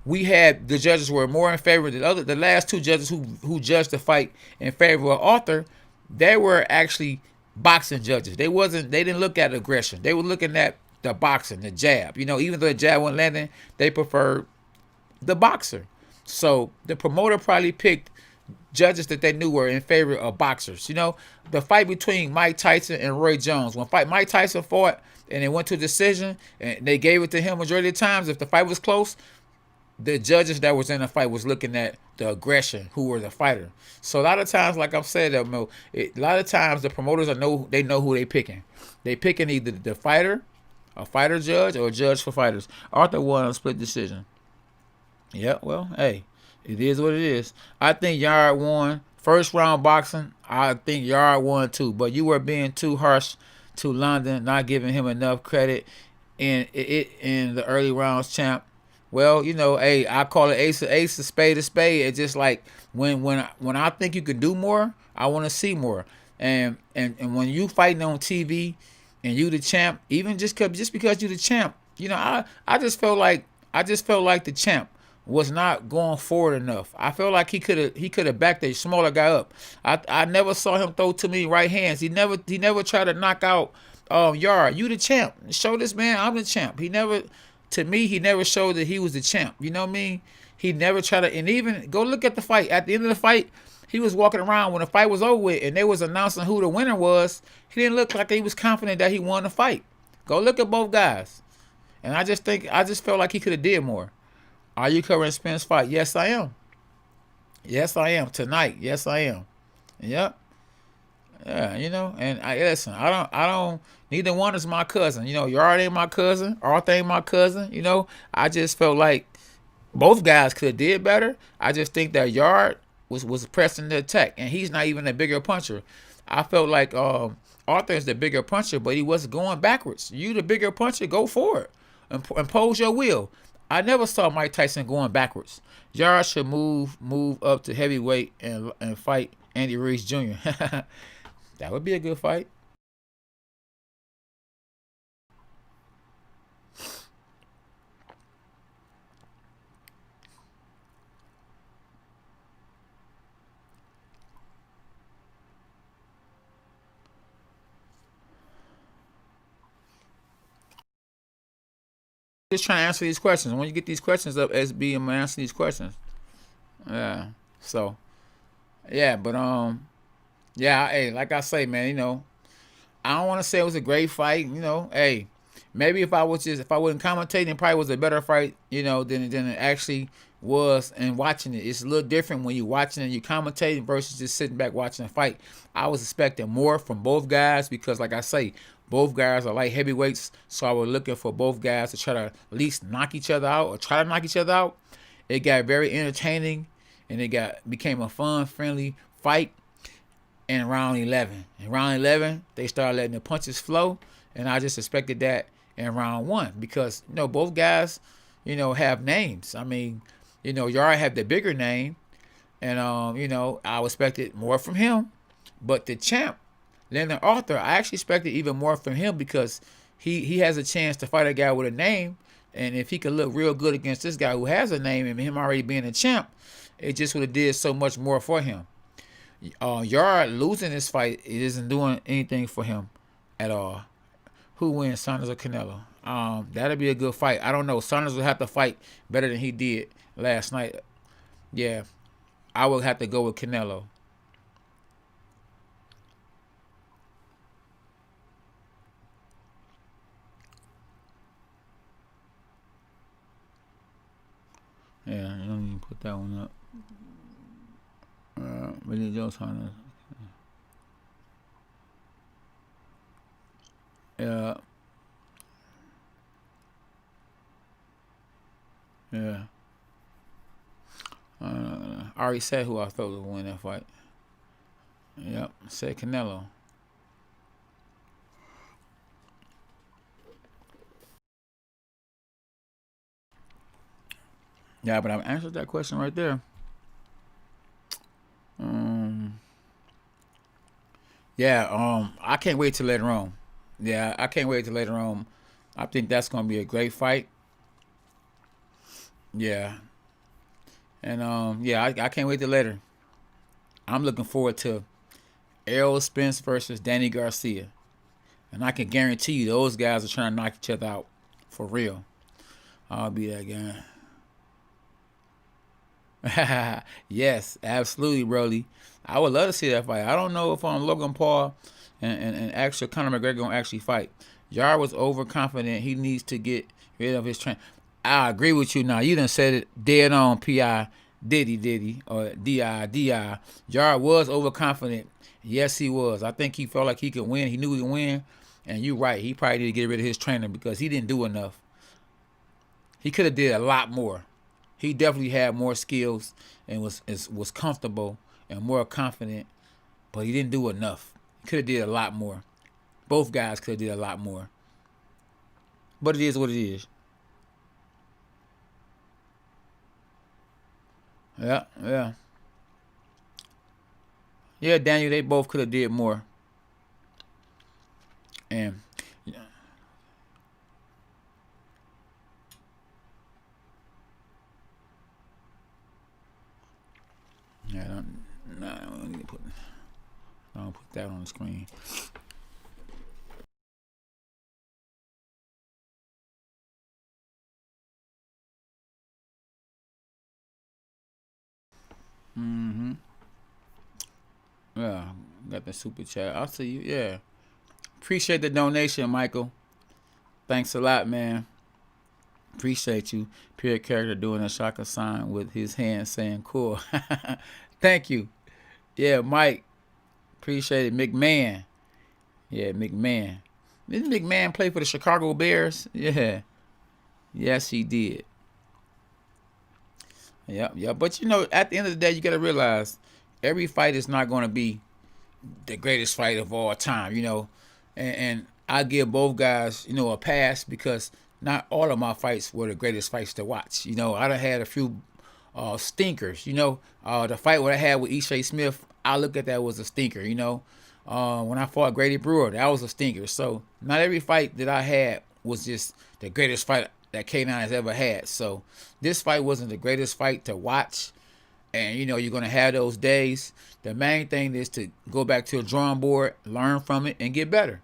we had the judges were more in favor of the last two judges who judged the fight in favor of Arthur. They were actually boxing judges. They didn't look at aggression. They were looking at the boxing, the jab. You know, even though the jab wasn't landing, they preferred the boxer. So the promoter probably picked judges that they knew were in favor of boxers. You know, the fight between Mike Tyson and Roy Jones. When Mike Tyson fought and it went to a decision and they gave it to him majority of the times, if the fight was close, the judges that was in the fight was looking at the aggression, who were the fighter. So a lot of times, like I've said, a lot of times the promoters know who they picking. They picking either the fighter, a fighter judge, or a judge for fighters. Arthur won a split decision. Yeah, well, hey, it is what it is. I think Yarde won. First round boxing, I think Yarde won too. But you were being too harsh to Lyndon, not giving him enough credit in the early rounds, champ. Well, you know, hey, I call it ace a spade a spade. It's just like when I think you can do more, I want to see more. And when you fighting on TV and you the champ, even just because you the champ, you know, I just felt like the champ was not going forward enough. I felt like he could have backed a smaller guy up. I never saw him throw too many right hands. He never tried to knock out Yarde. You the champ. Show this man I'm the champ. He never showed that he was the champ. You know what I mean? He never tried to, and even go look at the fight. At the end of the fight, he was walking around when the fight was over with and they was announcing who the winner was. He didn't look like he was confident that he won the fight. Go look at both guys. And I just felt like he could have did more. Are you covering Spence fight? Yes, I am. Yes, I am. Tonight. Yes, I am. Yep. Yeah, you know, and listen, I don't, neither one is my cousin. You know, Yarde ain't my cousin. Arthur ain't my cousin. You know, I just felt like both guys could have did better. I just think that Yarde was pressing the attack, and he's not even a bigger puncher. I felt like Arthur is the bigger puncher, but he wasn't going backwards. You the bigger puncher, go for it. Impose your will. I never saw Mike Tyson going backwards. Yarde should move up to heavyweight and fight Andy Ruiz Jr. That would be a good fight. Just trying to answer these questions. When you get these questions up, SB, I'm gonna answer these questions. Yeah. So, yeah, but yeah, hey, like I say, man, you know, I don't want to say it was a great fight. You know, hey, maybe if I wasn't commentating, it probably was a better fight, you know, than it actually was. And watching it, it's a little different when you're watching and you commentating versus just sitting back watching a fight. I was expecting more from both guys because, like I say, both guys are light heavyweights, so I was looking for both guys to try to at least knock each other out or try to knock each other out. It got very entertaining, and became a fun, friendly fight. In round 11. In round 11, they started letting the punches flow, and I just expected that in round 1 because, you know, both guys, you know, have names. I mean, you know, Yarde had the bigger name, and, you know, I expected more from him, but the champ Lyndon Arthur, I actually expected even more from him because he has a chance to fight a guy with a name, and if he could look real good against this guy who has a name and him already being a champ, it just would have did so much more for him. Yarde losing this fight, it isn't doing anything for him at all. Who wins, Saunders or Canelo? That'll be a good fight. I don't know. Saunders will have to fight better than he did last night. Yeah, I would have to go with Canelo. Yeah, you don't even put that one up. Billy Joe Saunders. Yeah. Yeah. I already said who I thought would win that fight. Yep, said Canelo. Yeah, but I've answered that question right there. Yeah, I can't wait till later on. Yeah, I can't wait till later on. I think that's gonna be a great fight. Yeah, and yeah, I can't wait till later. I'm looking forward to Errol Spence versus Danny Garcia, and I can guarantee you those guys are trying to knock each other out for real. I'll be that guy. Yes, absolutely, Broly. I would love to see that fight. I don't know if Logan Paul and actual Conor McGregor gonna actually fight. Yarde was overconfident. He needs to get rid of his train. I agree with you now. You done said it dead on. Pi Diddy or Di. Yarde was overconfident. Yes, he was. I think he felt like he could win. He knew he could win. And you're right. He probably need to get rid of his trainer because he didn't do enough. He could have did a lot more. He definitely had more skills and was comfortable and more confident, but he didn't do enough. He could have did a lot more. Both guys could have did a lot more. But it is what it is. Yeah, yeah. Yeah, Daniel, they both could have did more. And yeah, I don't need to put that on the screen. Mm-hmm. Yeah, got the super chat. I'll see you. Yeah. Appreciate the donation, Michael. Thanks a lot, man. Appreciate you. Pure character doing a shaka sign with his hand saying cool. Thank you. Yeah, Mike. Appreciate it. McMahon. Yeah, McMahon. Didn't McMahon play for the Chicago Bears? Yeah. Yes, he did. Yeah. But you know, at the end of the day, you got to realize every fight is not going to be the greatest fight of all time, and I give both guys, a pass because not all of my fights were the greatest fights to watch. I done had a few stinkers. The fight what I had with Ishe Smith, I look at that was a stinker. When I fought Grady Brewer, that was a stinker. So not every fight that I had was just the greatest fight that K9 has ever had. So this fight wasn't the greatest fight to watch. And you're gonna have those days. The main thing is to go back to a drawing board, learn from it, and get better.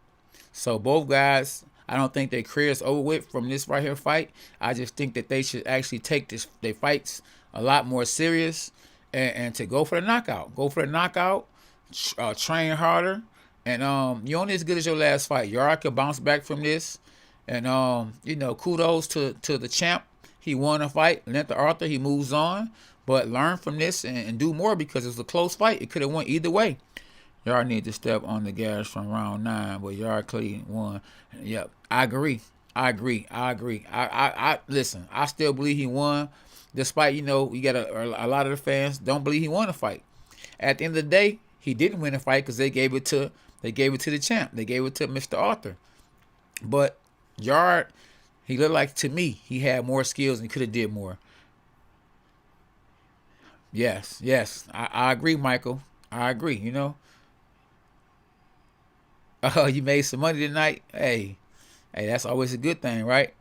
So both guys, I don't think their career's over with from this right here fight. I just think that they should actually take their fights a lot more serious and to go for the knockout. Go for the knockout. Train harder, and you're only as good as your last fight. Yarde could bounce back from this, and kudos to the champ. He won a fight. Lyndon Arthur, he moves on. But learn from this and do more because it was a close fight. It could have went either way. Yarde need to step on the gas from round 9, but Yarde clearly won. Yep, I agree. I listen. I still believe he won, despite you got a lot of the fans don't believe he won a fight. At the end of the day, he didn't win a fight because they gave it to the champ. They gave it to Mr. Arthur. But Yarde, he looked like to me he had more skills and he could have did more. Yes, I agree, Michael. I agree. Oh, you made some money tonight. Hey, that's always a good thing, right?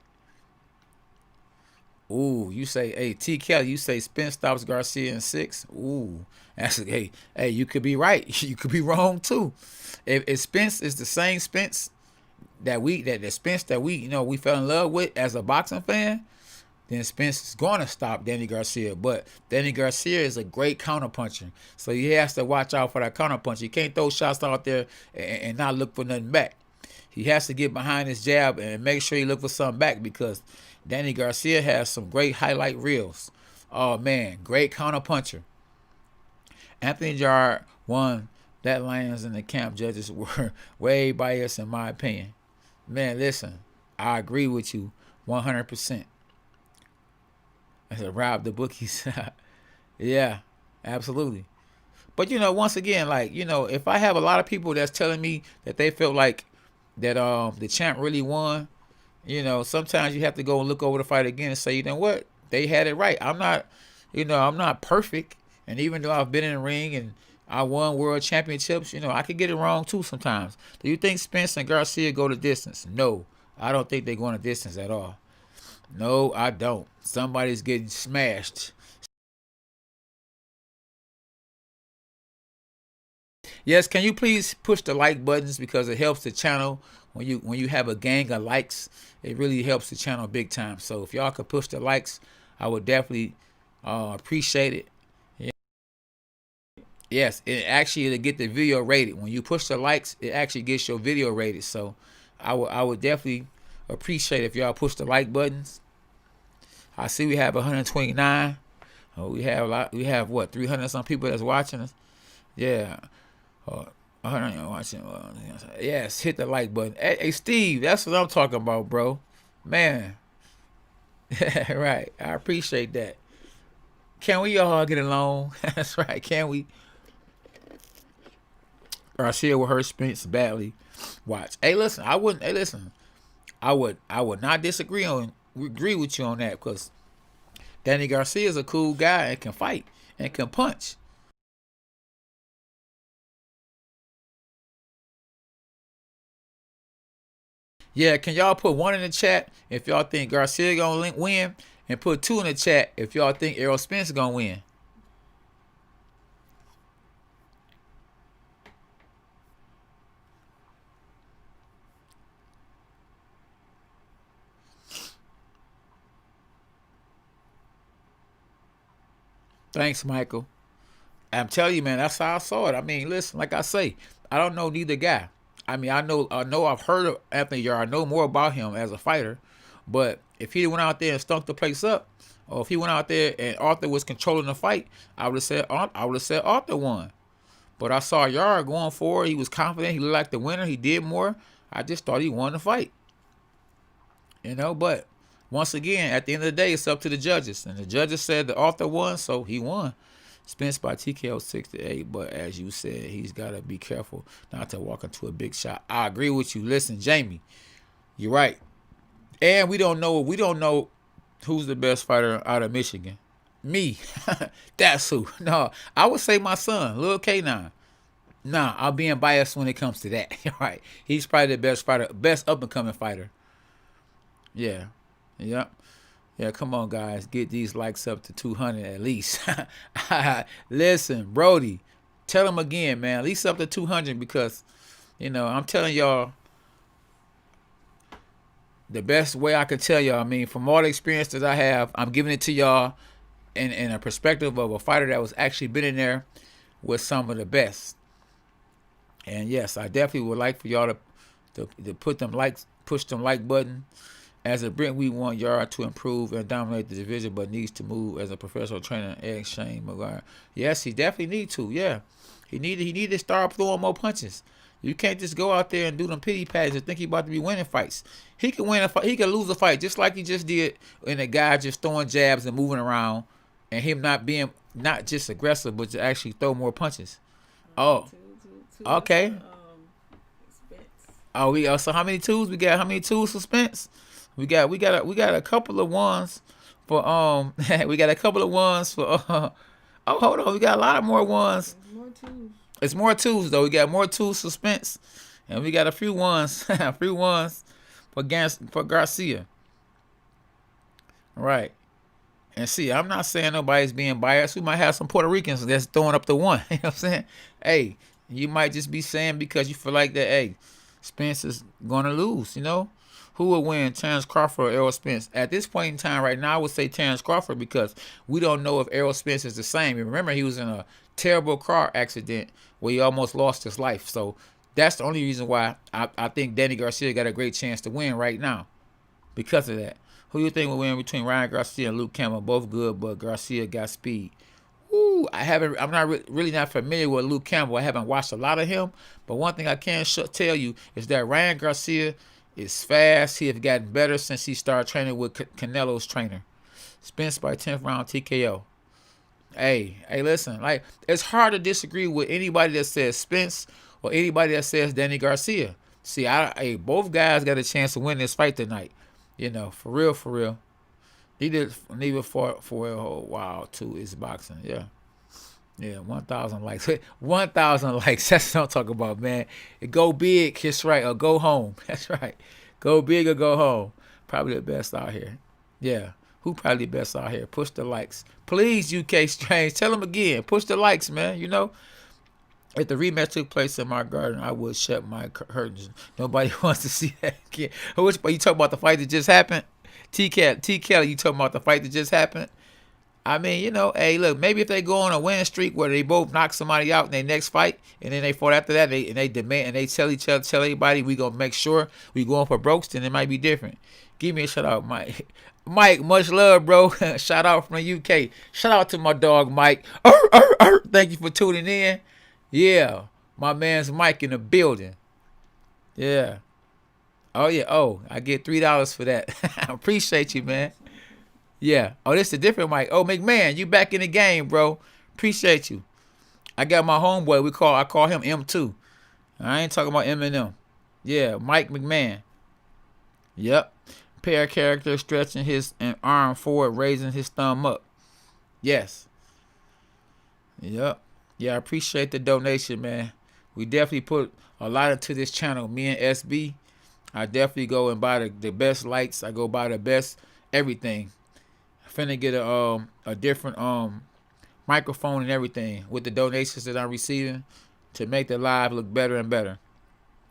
Ooh, you say, hey, T. Kelly, you say Spence stops Garcia in 6. Ooh, hey, you could be right. You could be wrong too. If Spence is the same Spence that Spence that we fell in love with as a boxing fan, then Spence is going to stop Danny Garcia. But Danny Garcia is a great counterpuncher, so he has to watch out for that counterpunch. He can't throw shots out there and not look for nothing back. He has to get behind his jab and make sure he look for something back, because Danny Garcia has some great highlight reels. Oh man, great counterpuncher. Anthony Yarde won that Lions in the camp. Judges were way biased in my opinion. Man, listen, I agree with you 100%. I said, rob the bookies. Yeah, absolutely. But once again, like, if I have a lot of people that's telling me that they felt like that the champ really won, sometimes you have to go and look over the fight again and say, you know what? They had it right. I'm not perfect. And even though I've been in the ring and I won world championships, I could get it wrong too sometimes. Do you think Spence and Garcia go the distance? No, I don't think they're going the distance at all. No, I don't. Somebody's getting smashed. Yes, can you please push the like buttons, because it helps the channel when you have a gang of likes. It really helps the channel big time. So if y'all could push the likes, I would definitely appreciate it. Yeah. Yes, it actually to get the video rated. When you push the likes, it actually gets your video rated. So I would definitely appreciate if y'all push the like buttons. I see we have 129. We have a lot. We have what, 300 some people that's watching us. Yeah. 100 watching. Yes, hit the like button. Hey, Steve, that's what I'm talking about, bro. Man. Right. I appreciate that. Can we all get along? That's right. Can we? Garcia will hurt Spence badly. Watch. Hey, listen. I wouldn't. Hey, listen. I would not agree with you on that, because Danny Garcia is a cool guy and can fight and can punch. Yeah, can y'all put 1 in the chat if y'all think Garcia gonna win, and put 2 in the chat if y'all think Errol Spence gonna win. Thanks, Michael. I'm telling you, man, that's how I saw it. I mean, listen, like I say, I don't know neither guy. I mean, I know I've heard of Anthony Yarde. I know more about him as a fighter. But if he went out there and stunk the place up, or if he went out there and Arthur was controlling the fight, I would have said Arthur won. But I saw Yarde going forward. He was confident. He looked like the winner. He did more. I just thought he won the fight. But once again, at the end of the day, it's up to the judges. And the judges said the Arthur won, so he won. Spence by TKO 6-8, but as you said, he's got to be careful not to walk into a big shot. I agree with you. Listen, Jamie, you're right. And we don't know who's the best fighter out of Michigan. Me. That's who. No, I would say my son, Lil K9. Nah, I'm being biased when it comes to that. Right. He's probably the best fighter, best up and coming fighter. Yeah. Yep. Yeah, come on, guys. Get these likes up to 200 at least. Listen, Brody, tell him again, man. At least up to 200, because, I'm telling y'all the best way I could tell y'all. I mean, from all the experience that I have, I'm giving it to y'all in a perspective of a fighter that was actually been in there with some of the best. And yes, I definitely would like for y'all to put them likes, push them like button. As a Brent, we want Yarde to improve and dominate the division, but needs to move as a professional trainer. Shane McGuire. Yes, he definitely need to. Yeah, he need to start throwing more punches. You can't just go out there and do them pity pads and think he about to be winning fights. He can win a fight. He can lose a fight just like he just did, and the guy just throwing jabs and moving around, and him not just aggressive, but to actually throw more punches. Oh, okay. Oh, so how many twos we got? How many twos for Spence? We got a couple of ones for we got a couple of ones for oh, hold on, we got a lot of more ones. It's more twos though. We got more twos for Spence, And we got a few ones, a few ones for Garcia. Right. And see, I'm not saying nobody's being biased. We might have some Puerto Ricans that's throwing up the one. You know what I'm saying? Hey, you might just be saying because you feel like that, hey, Spence is going to lose, you know? Who will win, Terrence Crawford or Errol Spence? At this point in time right now, I would say Terrence Crawford because we don't know if Errol Spence is the same. And remember, he was in a terrible car accident where he almost lost his life. So that's the only reason why I think Danny Garcia got a great chance to win right now because of that. Who you think will win between Ryan Garcia and Luke Campbell? Both good, but Garcia got speed. Ooh, I'm not really not familiar with Luke Campbell. I haven't watched a lot of him, but one thing I can tell you is that Ryan Garcia is fast. He has gotten better since he started training with Canelo's trainer. Spence by 10th round TKO. Hey, listen, like it's hard to disagree with anybody that says Spence or anybody that says Danny Garcia. See, both guys got a chance to win this fight tonight. You know, for real, for real. Neither for a whole while too is boxing. Yeah, 1,000 likes. 1,000 likes. That's what I'm talking about, man. Go big, that's right, or go home. That's right. Go big or go home. Probably the best out here. Yeah. Who probably the best out here? Push the likes. Please, UK Strange. Tell them again. Push the likes, man. You know? If the rematch took place in my garden, I would shut my curtains. Nobody wants to see that again. Which, you talking about the fight that just happened? T. Kelly, you talking about the fight that just happened? I mean, you know, hey, look, maybe if they go on a winning streak where they both knock somebody out in their next fight, and then they fought after that, they demand and they tell everybody we gonna make sure we going for brokes, then it might be different. Give me a shout out, Mike. Mike, much love, bro. Shout out from the UK. Shout out to my dog, Mike. Thank you for tuning in. Yeah, my man's Mike in the building. Yeah. Oh yeah. Oh, I get $3 for that. I appreciate you, man. Yeah. Oh, this is a different Mike. Oh, McMahon, you back in the game, bro. Appreciate you. I got my homeboy. I call him M2. I ain't talking about Eminem. Yeah, Mike McMahon. Yep. Pair character stretching his arm forward, raising his thumb up. Yes. Yep. Yeah, I appreciate the donation, man. We definitely put a lot into this channel. Me and SB. I definitely go and buy the best lights. I go buy the best everything. Finna get a different microphone and everything with the donations that I'm receiving to make the live look better and better.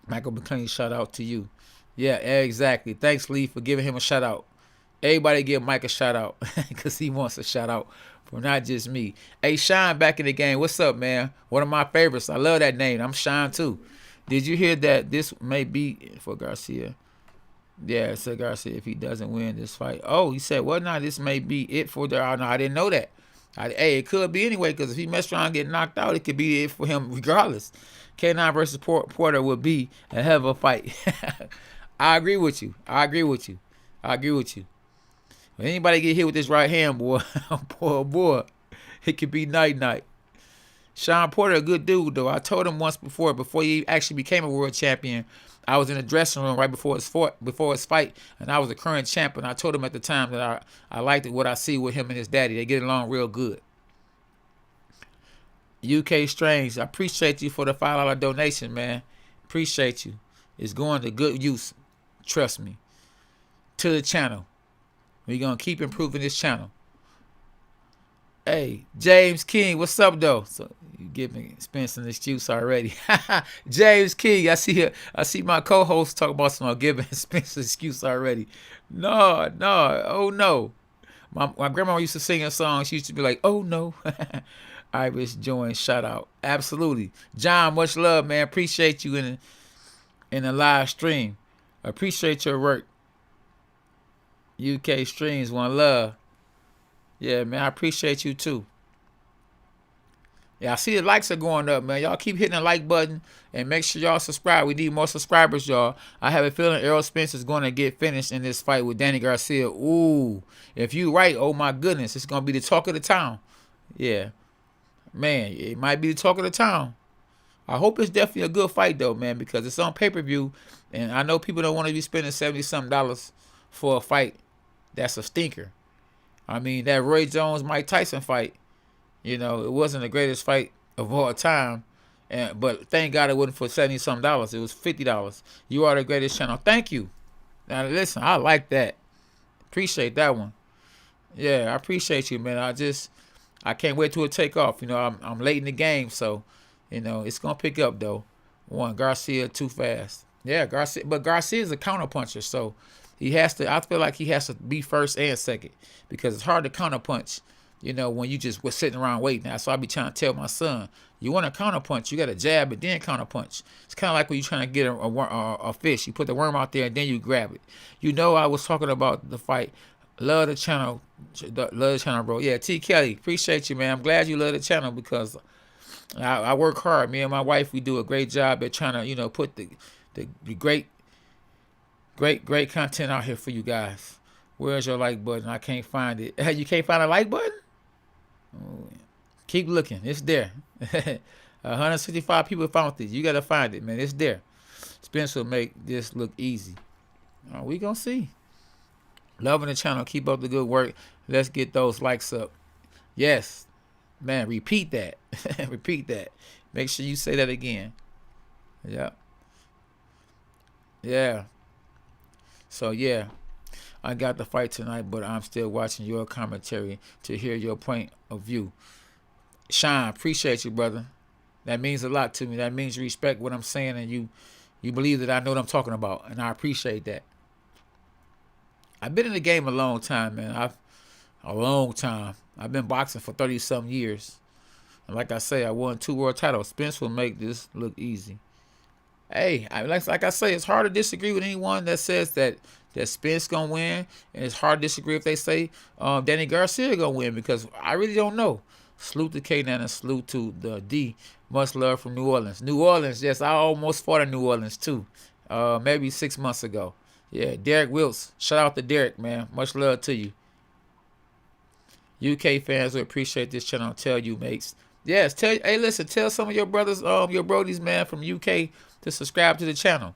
Michael McLean, shout out to you. Yeah, exactly. Thanks, Lee, for giving him a shout out. Everybody give Mike a shout out because he wants a shout out from not just me. Hey, Shine back in the game. What's up, man? One of my favorites. I love that name. I'm Shine too. Did you hear that this may be for Garcia? Yeah, it said Garcia if he doesn't win this fight. Oh, he said, well, no, this may be it for the... No, I didn't know that. Hey, it could be anyway, because if he messed around and get knocked out, it could be it for him regardless. K9 versus Porter would be a hell of a fight. I agree with you. When anybody get hit with this right hand, boy, boy, it could be night-night. Sean Porter, a good dude, though. I told him once before he actually became a world champion, I was in the dressing room right before his fight, and I was the current champ, and I told him at the time that I liked what I see with him and his daddy. They get along real good. UK Strange, I appreciate you for the $5 donation, man. Appreciate you. It's going to good use. Trust me. To the channel. We're going to keep improving this channel. Hey, James King, what's up, though? So you giving Spence an excuse already. James King, I see my co-host talk about some giving Spence an excuse already. No, oh no. My grandma used to sing a song. She used to be like, oh no. Iris Join, shout out. Absolutely. John, much love, man. Appreciate you in the live stream. Appreciate your work. UK Streams, one love. Yeah, man, I appreciate you too. Yeah, I see the likes are going up, man. Y'all keep hitting the like button and make sure y'all subscribe. We need more subscribers, y'all. I have a feeling Errol Spence is going to get finished in this fight with Danny Garcia. Ooh, if you right, oh my goodness, it's going to be the talk of the town. Yeah, man, it might be the talk of the town. I hope it's definitely a good fight, though, man, because it's on pay-per-view, and I know people don't want to be spending $70-something for a fight that's a stinker. I mean, that Roy Jones-Mike Tyson fight, you know, it wasn't the greatest fight of all time. But thank God it wasn't for $70 something. It was $50. You are the greatest channel. Thank you. Now listen, I like that. Appreciate that one. Yeah, I appreciate you, man. I can't wait till it take off. I'm late in the game, so it's gonna pick up though. One Garcia too fast. Yeah, Garcia, but Garcia's a counterpuncher, so he has to. I feel like he has to be first and second because it's hard to counterpunch. When you just was sitting around waiting. That's why I be trying to tell my son, you want to counterpunch, you got to jab and then counterpunch. It's kind of like when you're trying to get a fish. You put the worm out there and then you grab it. I was talking about the fight. Love the channel, bro. Yeah, T. Kelly, appreciate you, man. I'm glad you love the channel because I work hard. Me and my wife, we do a great job at trying to, put the great content out here for you guys. Where's your like button? I can't find it. You can't find a like button? Oh, keep looking. It's there. 165 people found it. You got to find it, man. It's there. Spencer will make this look easy. We going to see. Loving the channel. Keep up the good work. Let's get those likes up. Yes. Man, repeat that. Repeat that. Make sure you say that again. Yeah. Yeah. So, yeah. I got the fight tonight, but I'm still watching your commentary to hear your point of view. Sean, appreciate you, brother. That means a lot to me. That means you respect what I'm saying and you believe that I know what I'm talking about, and I appreciate that. I've been in the game a long time, man. A long time. I've been boxing for 30-something years. And like I say, I won 2 world titles. Spence will make this look easy. Hey, like I say, it's hard to disagree with anyone that says that Spence gonna win, and it's hard to disagree if they say Danny Garcia gonna win because I really don't know. Salute to K9 and salute to the D. Much love from New Orleans. New Orleans, yes, I almost fought in New Orleans too. Maybe 6 months ago. Yeah, Derek Wills. Shout out to Derek, man. Much love to you. UK fans will appreciate this channel. Tell you, mates. Yes, hey, listen, tell some of your brothers, your brodies, man, from UK to subscribe to the channel.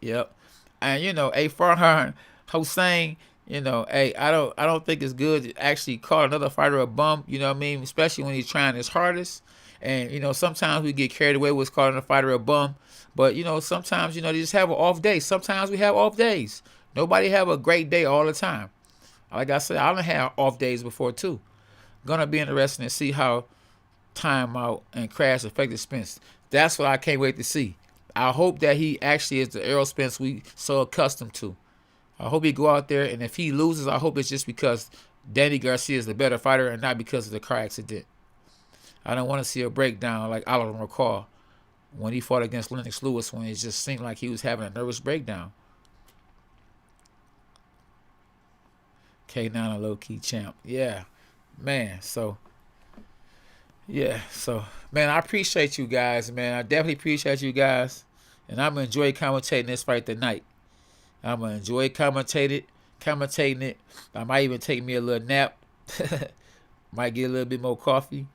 Yep. And hey, Farhan Hossein, hey, I don't think it's good to actually call another fighter a bum, you know what I mean? Especially when he's trying his hardest. And sometimes we get carried away with calling a fighter a bum. But sometimes they just have an off day. Sometimes we have off days. Nobody have a great day all the time. Like I said, I done had off days before too. Gonna be interesting to see how timeout and crash affected Spence. That's what I can't wait to see. I hope that he actually is the Errol Spence we so accustomed to. I hope he go out there, and if he loses, I hope it's just because Danny Garcia is the better fighter and not because of the car accident. I don't want to see a breakdown like Oliver McCall when he fought against Lennox Lewis when it just seemed like he was having a nervous breakdown. K9 a low-key champ. Yeah, man. So, man, I appreciate you guys, man. I definitely appreciate you guys. And I'm going to enjoy commentating this fight tonight. I'm going to enjoy commentating it. I might even take me a little nap. Might get a little bit more coffee.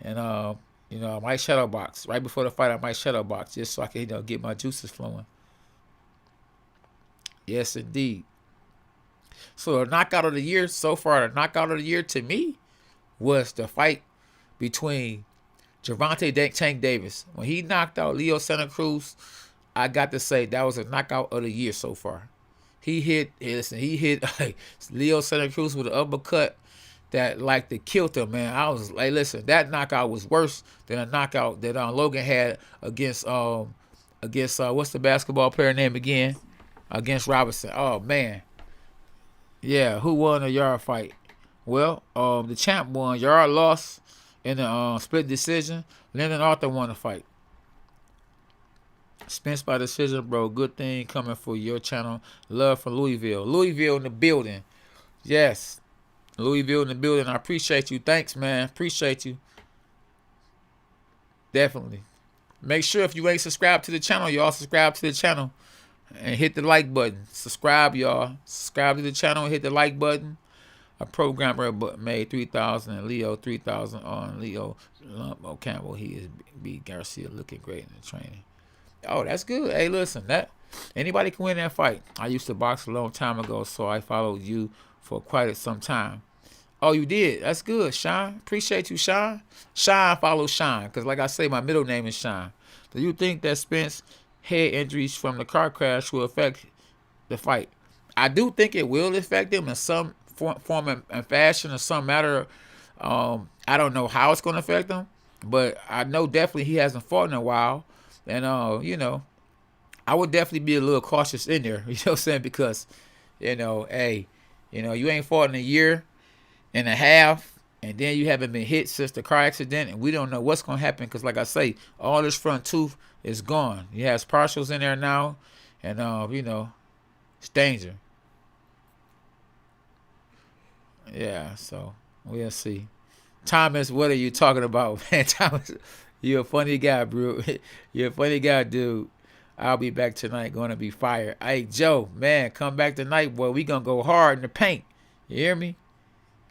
And, I might shadow box. Right before the fight, I might shadow box just so I can, get my juices flowing. Yes, indeed. So the knockout of the year so far, the knockout of the year to me was the fight between Gervonta Tank Davis. When he knocked out Leo Santa Cruz, I got to say that was a knockout of the year so far. He hit Leo Santa Cruz with an uppercut that killed him, man. I was like, listen, that knockout was worse than a knockout that Logan had against what's the basketball player name again? Against Robinson. Oh man. Yeah, who won the Yarde fight? Well, the champ won. Yarde lost in the split decision. Lyndon Arthur won the fight. Spence by decision, bro. Good thing coming for your channel. Love from Louisville. Louisville in the building. Yes. Louisville in the building. I appreciate you. Thanks, man. Appreciate you. Definitely. Make sure if you ain't subscribed to the channel, y'all subscribe to the channel. And hit the like button. Subscribe, y'all. Subscribe to the channel and hit the like button. A programmer made 3,000 and Leo 3,000 on Leo Campbell. He is B. Garcia looking great in the training. Oh, that's good. Hey, listen, that anybody can win that fight. I used to box a long time ago, so I followed you for quite some time. Oh, you did. That's good, Sean. Appreciate you, Sean. Sean follows Sean, because like I say, my middle name is Sean. Do you think that Spence head injuries from the car crash will affect the fight? I do think it will affect him in some form and fashion or some matter. I don't know how it's going to affect him, but I know definitely he hasn't fought in a while. And, I would definitely be a little cautious in there, you know what I'm saying? Because, hey, you ain't fought in a year and a half, and then you haven't been hit since the car accident, and we don't know what's going to happen because, like I say, all this front tooth is gone. He has partials in there now, and, it's danger. Yeah, so we'll see. Thomas, what are you talking about, man? Thomas, you're a funny guy, bro. You're a funny guy, dude. I'll be back tonight. Going to be fired. Hey, Joe, man, come back tonight, boy. We going to go hard in the paint. You hear me?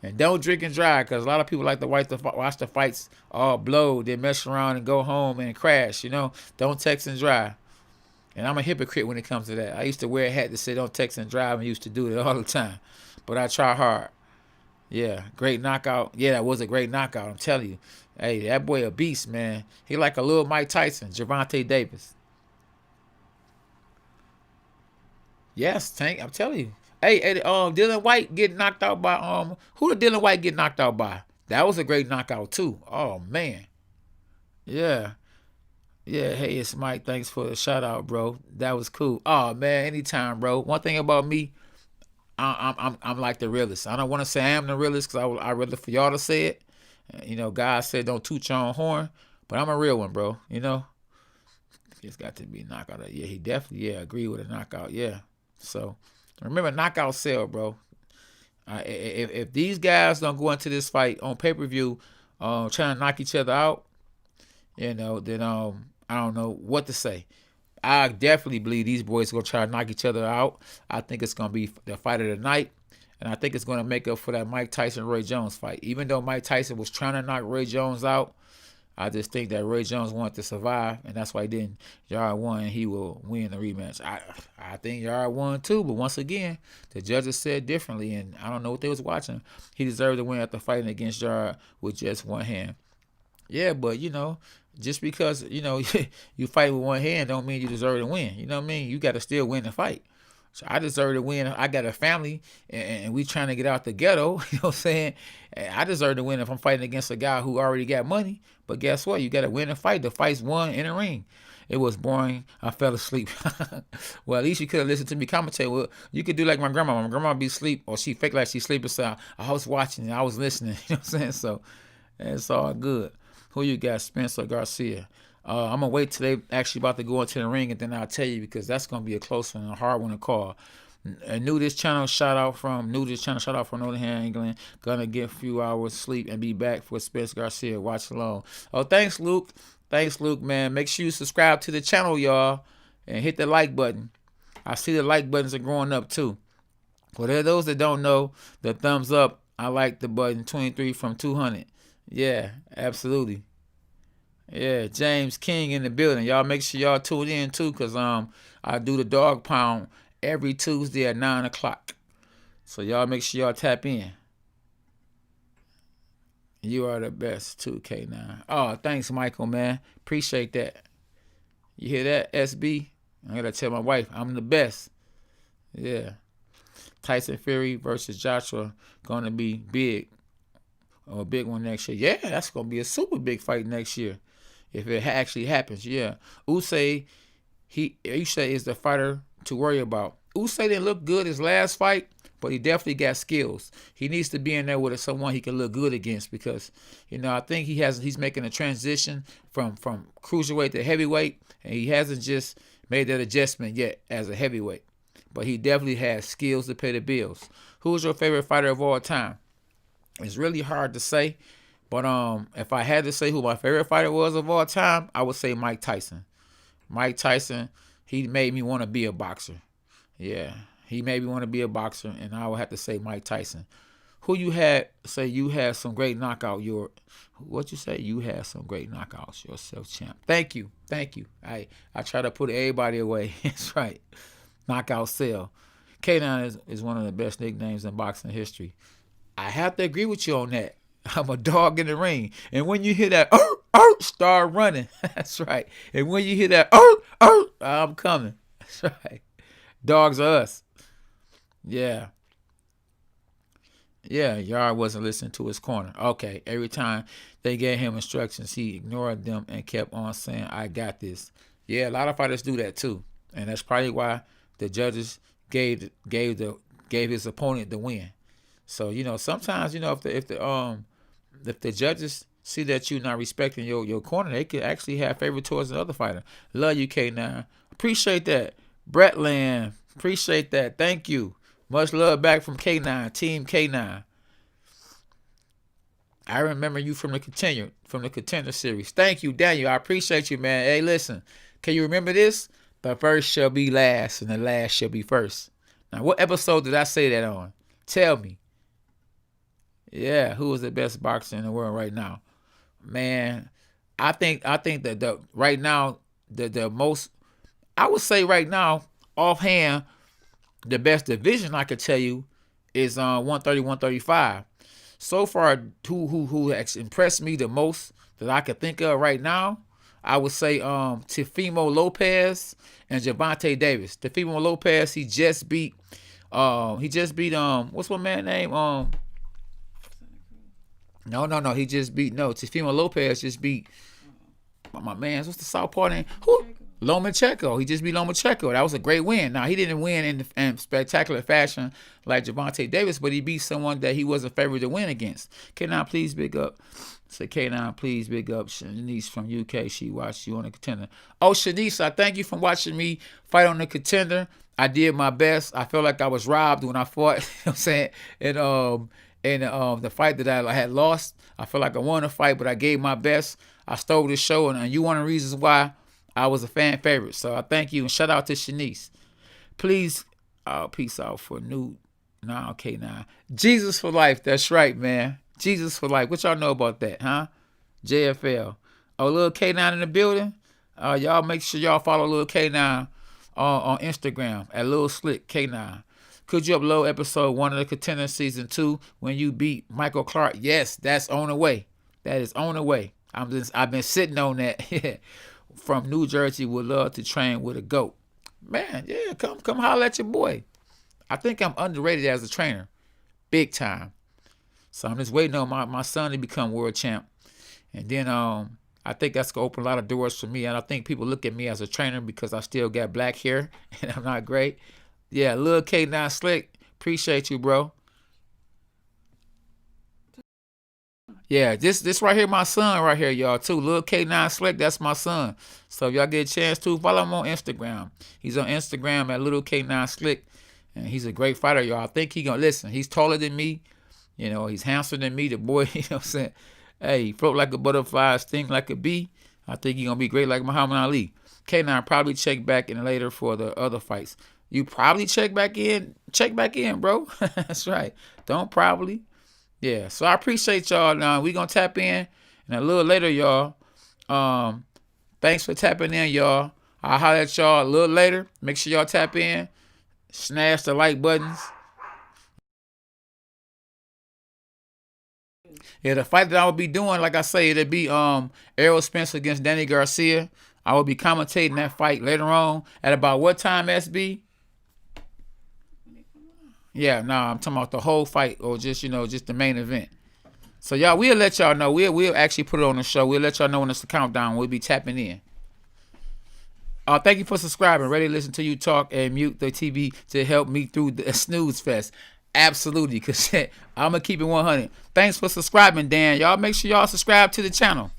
And don't drink and drive, because a lot of people like to watch the fights all blow, then mess around and go home and crash, Don't text and drive. And I'm a hypocrite when it comes to that. I used to wear a hat that said don't text and drive and used to do it all the time. But I try hard. Yeah, great knockout. Yeah, that was a great knockout. I'm telling you. Hey, that boy a beast, man. He like a little Mike Tyson, Gervonta Davis. Yes, Tank. I'm telling you. Hey, Dylan White get knocked out by who did Dylan White get knocked out by? That was a great knockout too. Oh man. Yeah. Yeah, hey, it's Mike. Thanks for the shout out, bro. That was cool. Oh man, anytime, bro. One thing about me, I'm like the realist. I don't want to say I am the realist because I rather for y'all to say it. God said don't toot your own horn, but I'm a real one, bro. It's got to be knockout. Yeah, he definitely agree with a knockout. Yeah. So remember, knockout sell, bro. If these guys don't go into this fight on pay-per-view, trying to knock each other out, then I don't know what to say. I definitely believe these boys are gonna try to knock each other out. I think it's gonna be the fight of the night, and I think it's gonna make up for that Mike Tyson Roy Jones fight. Even though Mike Tyson was trying to knock Roy Jones out, I just think that Roy Jones wanted to survive, and that's why he didn't. Yarde won, and he will win the rematch. I think Yarde won too, but once again, the judges said differently, and I don't know what they was watching. He deserved to win after fighting against Yarde with just one hand. Yeah, but just because you fight with one hand don't mean you deserve to win. You know what I mean? You got to still win the fight. So I deserve to win. I got a family, and we trying to get out the ghetto. You know what I'm saying? And I deserve to win if I'm fighting against a guy who already got money. But guess what? You got to win the fight. The fight's won in the ring. It was boring. I fell asleep. Well, at least you could have listened to me commentate. Well, you could do like my grandma. My grandma be asleep, or she fake like she sleeping. So I was watching and I was listening. You know what I'm saying? So it's all good. Who you got, Spence or Garcia? I'm going to wait till they actually about to go into the ring, and then I'll tell you, because that's going to be a close one, a hard one to call. New to this channel, shout out from Nottingham, England. Gonna get a few hours sleep and be back for Spence Garcia. Watch along. Oh, thanks, Luke. Thanks, Luke, man. Make sure you subscribe to the channel, y'all, and hit the like button. I see the like buttons are growing up, too. For those that don't know, the thumbs up, I like the button, 23 from 200. Yeah, absolutely. Yeah, James King in the building. Y'all make sure y'all tune in too, cause I do the dog pound every Tuesday at 9 o'clock. So y'all make sure y'all tap in. You are the best too, K9. Oh, thanks, Michael, man. Appreciate that. You hear that, SB? I gotta tell my wife I'm the best. Yeah. Tyson Fury versus Joshua gonna be big. Or a big one next year. Yeah, that's gonna be a super big fight next year. If it actually happens, yeah. Usyk is the fighter to worry about. Usyk didn't look good his last fight, but he definitely got skills. He needs to be in there with someone he can look good against, because I think he's making a transition from cruiserweight to heavyweight, and he hasn't just made that adjustment yet as a heavyweight. But he definitely has skills to pay the bills. Who's your favorite fighter of all time? It's really hard to say. But if I had to say who my favorite fighter was of all time, I would say Mike Tyson. Mike Tyson, he made me want to be a boxer. Yeah, he made me want to be a boxer, and I would have to say Mike Tyson. Who you had say you had some great knockout? What you say? You had some great knockouts yourself, champ. Thank you. I try to put everybody away. That's right. Knockout sale. K9 is one of the best nicknames in boxing history. I have to agree with you on that. I'm a dog in the ring. And when you hear that, start running. That's right. And when you hear that, I'm coming. That's right. Dogs are us. Yeah. Yeah, Yard wasn't listening to his corner. Okay, every time they gave him instructions, he ignored them and kept on saying, I got this. Yeah, a lot of fighters do that too. And that's probably why the judges gave his opponent the win. So, sometimes, if the judges see that you're not respecting your corner, they could actually have favor towards the other fighter. Love you, K9. Appreciate that. Bretland, appreciate that. Thank you. Much love back from K9, Team K9. I remember you from the contender series. Thank you, Daniel. I appreciate you, man. Hey, listen, can you remember this? The first shall be last, and the last shall be first. Now, what episode did I say that on? Tell me. Yeah, who is the best boxer in the world right now? Man, I think that the right now the most, I would say right now offhand, the best division I could tell you is 130, 135. So far, who has impressed me the most that I could think of right now, I would say Teofimo Lopez and Gervonta Davis. Teofimo Lopez, he just beat what's my man name? He just beat Teofimo Lopez just beat my man. What's the southpaw name? Who? Lomachenko. He just beat Lomachenko. That was a great win. Now, he didn't win in spectacular fashion like Gervonta Davis, but he beat someone that he wasn't favored to win against. K9, please big up. Say, K9, please big up Shanice from UK. She watched you on the contender. Oh, Shanice, I thank you for watching me fight on the contender. I did my best. I felt like I was robbed when I fought. You know what I'm saying? And the fight that I had lost, I felt like I won the fight, but I gave my best. I stole the show, and you one of the reasons why I was a fan favorite. So I thank you, and shout out to Shanice. Please, peace out for new. Nah, okay, nah. Jesus for life. That's right, man. Jesus for life. What y'all know about that, huh? JFL. Oh, little K9 in the building. Y'all make sure y'all follow little K9 on Instagram at Lil Slick K9. Could you upload episode 1 of the Contender Season 2 when you beat Michael Clark? Yes, that's on the way. That is on the way. I've been sitting on that. From New Jersey, would love to train with a GOAT. Man, yeah, come holler at your boy. I think I'm underrated as a trainer. Big time. So I'm just waiting on my son to become world champ. And then I think that's going to open a lot of doors for me. And I think people look at me as a trainer because I still got black hair and I'm not great. Yeah, Lil K9 Slick, appreciate you, bro. Yeah, this right here, my son right here, y'all, too. Lil K9 Slick, that's my son. So if y'all get a chance to, follow him on Instagram. He's on Instagram at Little K9 Slick. And he's a great fighter, y'all. I think he gonna listen. He's taller than me. He's handsomer than me. The boy, you know what I'm saying? Hey, he float like a butterfly, sting like a bee. I think he's gonna be great like Muhammad Ali. K9 probably check back in later for the other fights. You probably check back in. Check back in, bro. That's right. Don't probably. Yeah, so I appreciate y'all. Now we gonna tap in and a little later, y'all. Thanks for tapping in, y'all. I'll holler at y'all a little later. Make sure y'all tap in. Smash the like buttons. Yeah, the fight that I will be doing, like I say, it'll be Errol Spence against Danny Garcia. I will be commentating that fight later on at about what time, SB? Yeah, I'm talking about the whole fight or just the main event. So y'all, we'll let y'all know. We'll actually put it on the show. We'll let y'all know when it's the countdown. We'll be tapping in. Thank you for subscribing. Ready to listen to you talk and mute the TV to help me through the snooze fest. Absolutely, because I'm going to keep it 100. Thanks for subscribing, Dan. Y'all make sure y'all subscribe to the channel.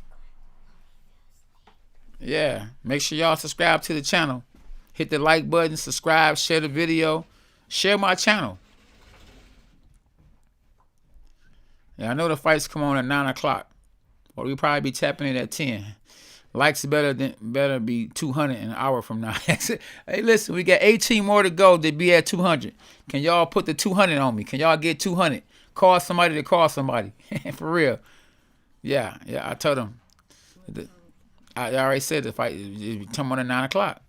Yeah, make sure y'all subscribe to the channel. Hit the like button, subscribe, share the video. Share my channel. Yeah, I know the fights come on at 9 o'clock. Or we'll probably be tapping it at 10. Likes better be 200 an hour from now. Hey, listen, we got 18 more to go to be at 200. Can y'all put the 200 on me? Can y'all get 200? Call somebody to call somebody. For real. Yeah, I told them. I already said the fight is come on at 9 o'clock.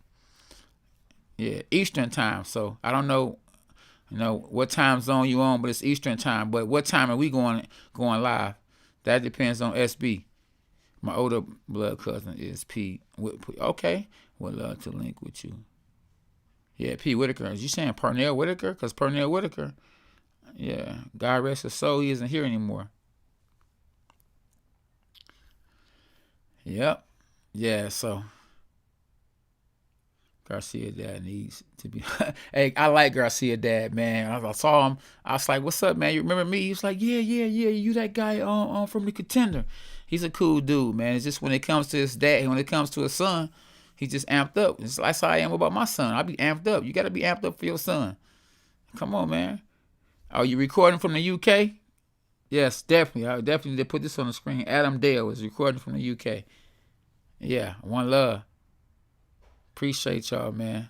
Yeah, Eastern time. So I don't know You know what time zone you on, but it's Eastern time. But what time are we going live? That depends on SB. My older blood cousin is P. Okay, would love to link with you. Yeah, P. Whitaker. Is you saying Pernell Whitaker? Because Pernell Whitaker, yeah, God rest his soul, he isn't here anymore. Yep. Yeah, so Garcia dad needs to be. Hey, I like Garcia dad, man. I saw him. I was like, "What's up, man? You remember me?" He was like, "Yeah, yeah, yeah. You that guy from the Contender." He's a cool dude, man. It's just when it comes to his dad, when it comes to his son, he's just amped up. That's how I am about my son. I be amped up. You got to be amped up for your son. Come on, man. Are you recording from the UK? Yes, definitely. I definitely did put this on the screen. Adam Dale is recording from the UK. Yeah, one love. Appreciate y'all, man.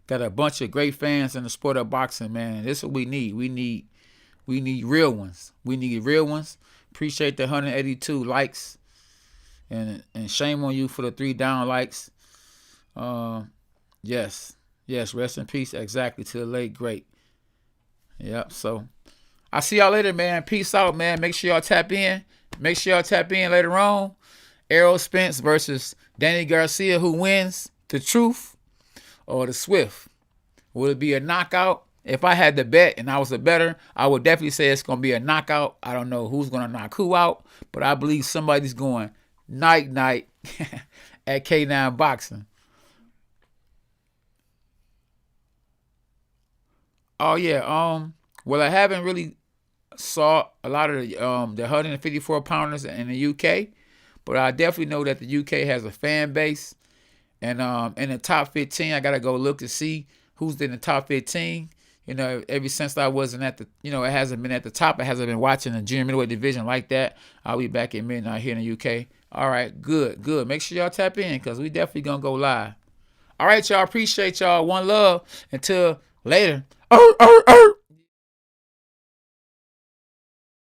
Got a bunch of great fans in the sport of boxing, man. This is what we need. We need real ones. We need real ones. Appreciate the 182 likes. And shame on you for the 3 down likes. Yes. Yes, rest in peace. Exactly. To the late great. Yep. So I'll see y'all later, man. Peace out, man. Make sure y'all tap in. Make sure y'all tap in later on. Errol Spence versus Danny Garcia. Who wins? The Truth or the Swift? Will it be a knockout? If I had to bet and I was a bettor, I would definitely say it's going to be a knockout. I don't know who's going to knock who out, but I believe somebody's going night-night at K9 Boxing. Oh, yeah. Well, I haven't really saw a lot of the 154 pounders in the UK, but I definitely know that the UK has a fan base. And in the top 15, I got to go look to see who's in the top 15. You know, ever since I wasn't at the, it hasn't been at the top. It hasn't been watching the junior middleweight division like that. I'll be back at midnight here in the UK. All right, good. Make sure y'all tap in because we definitely going to go live. All right, y'all. Appreciate y'all. One love. Until later.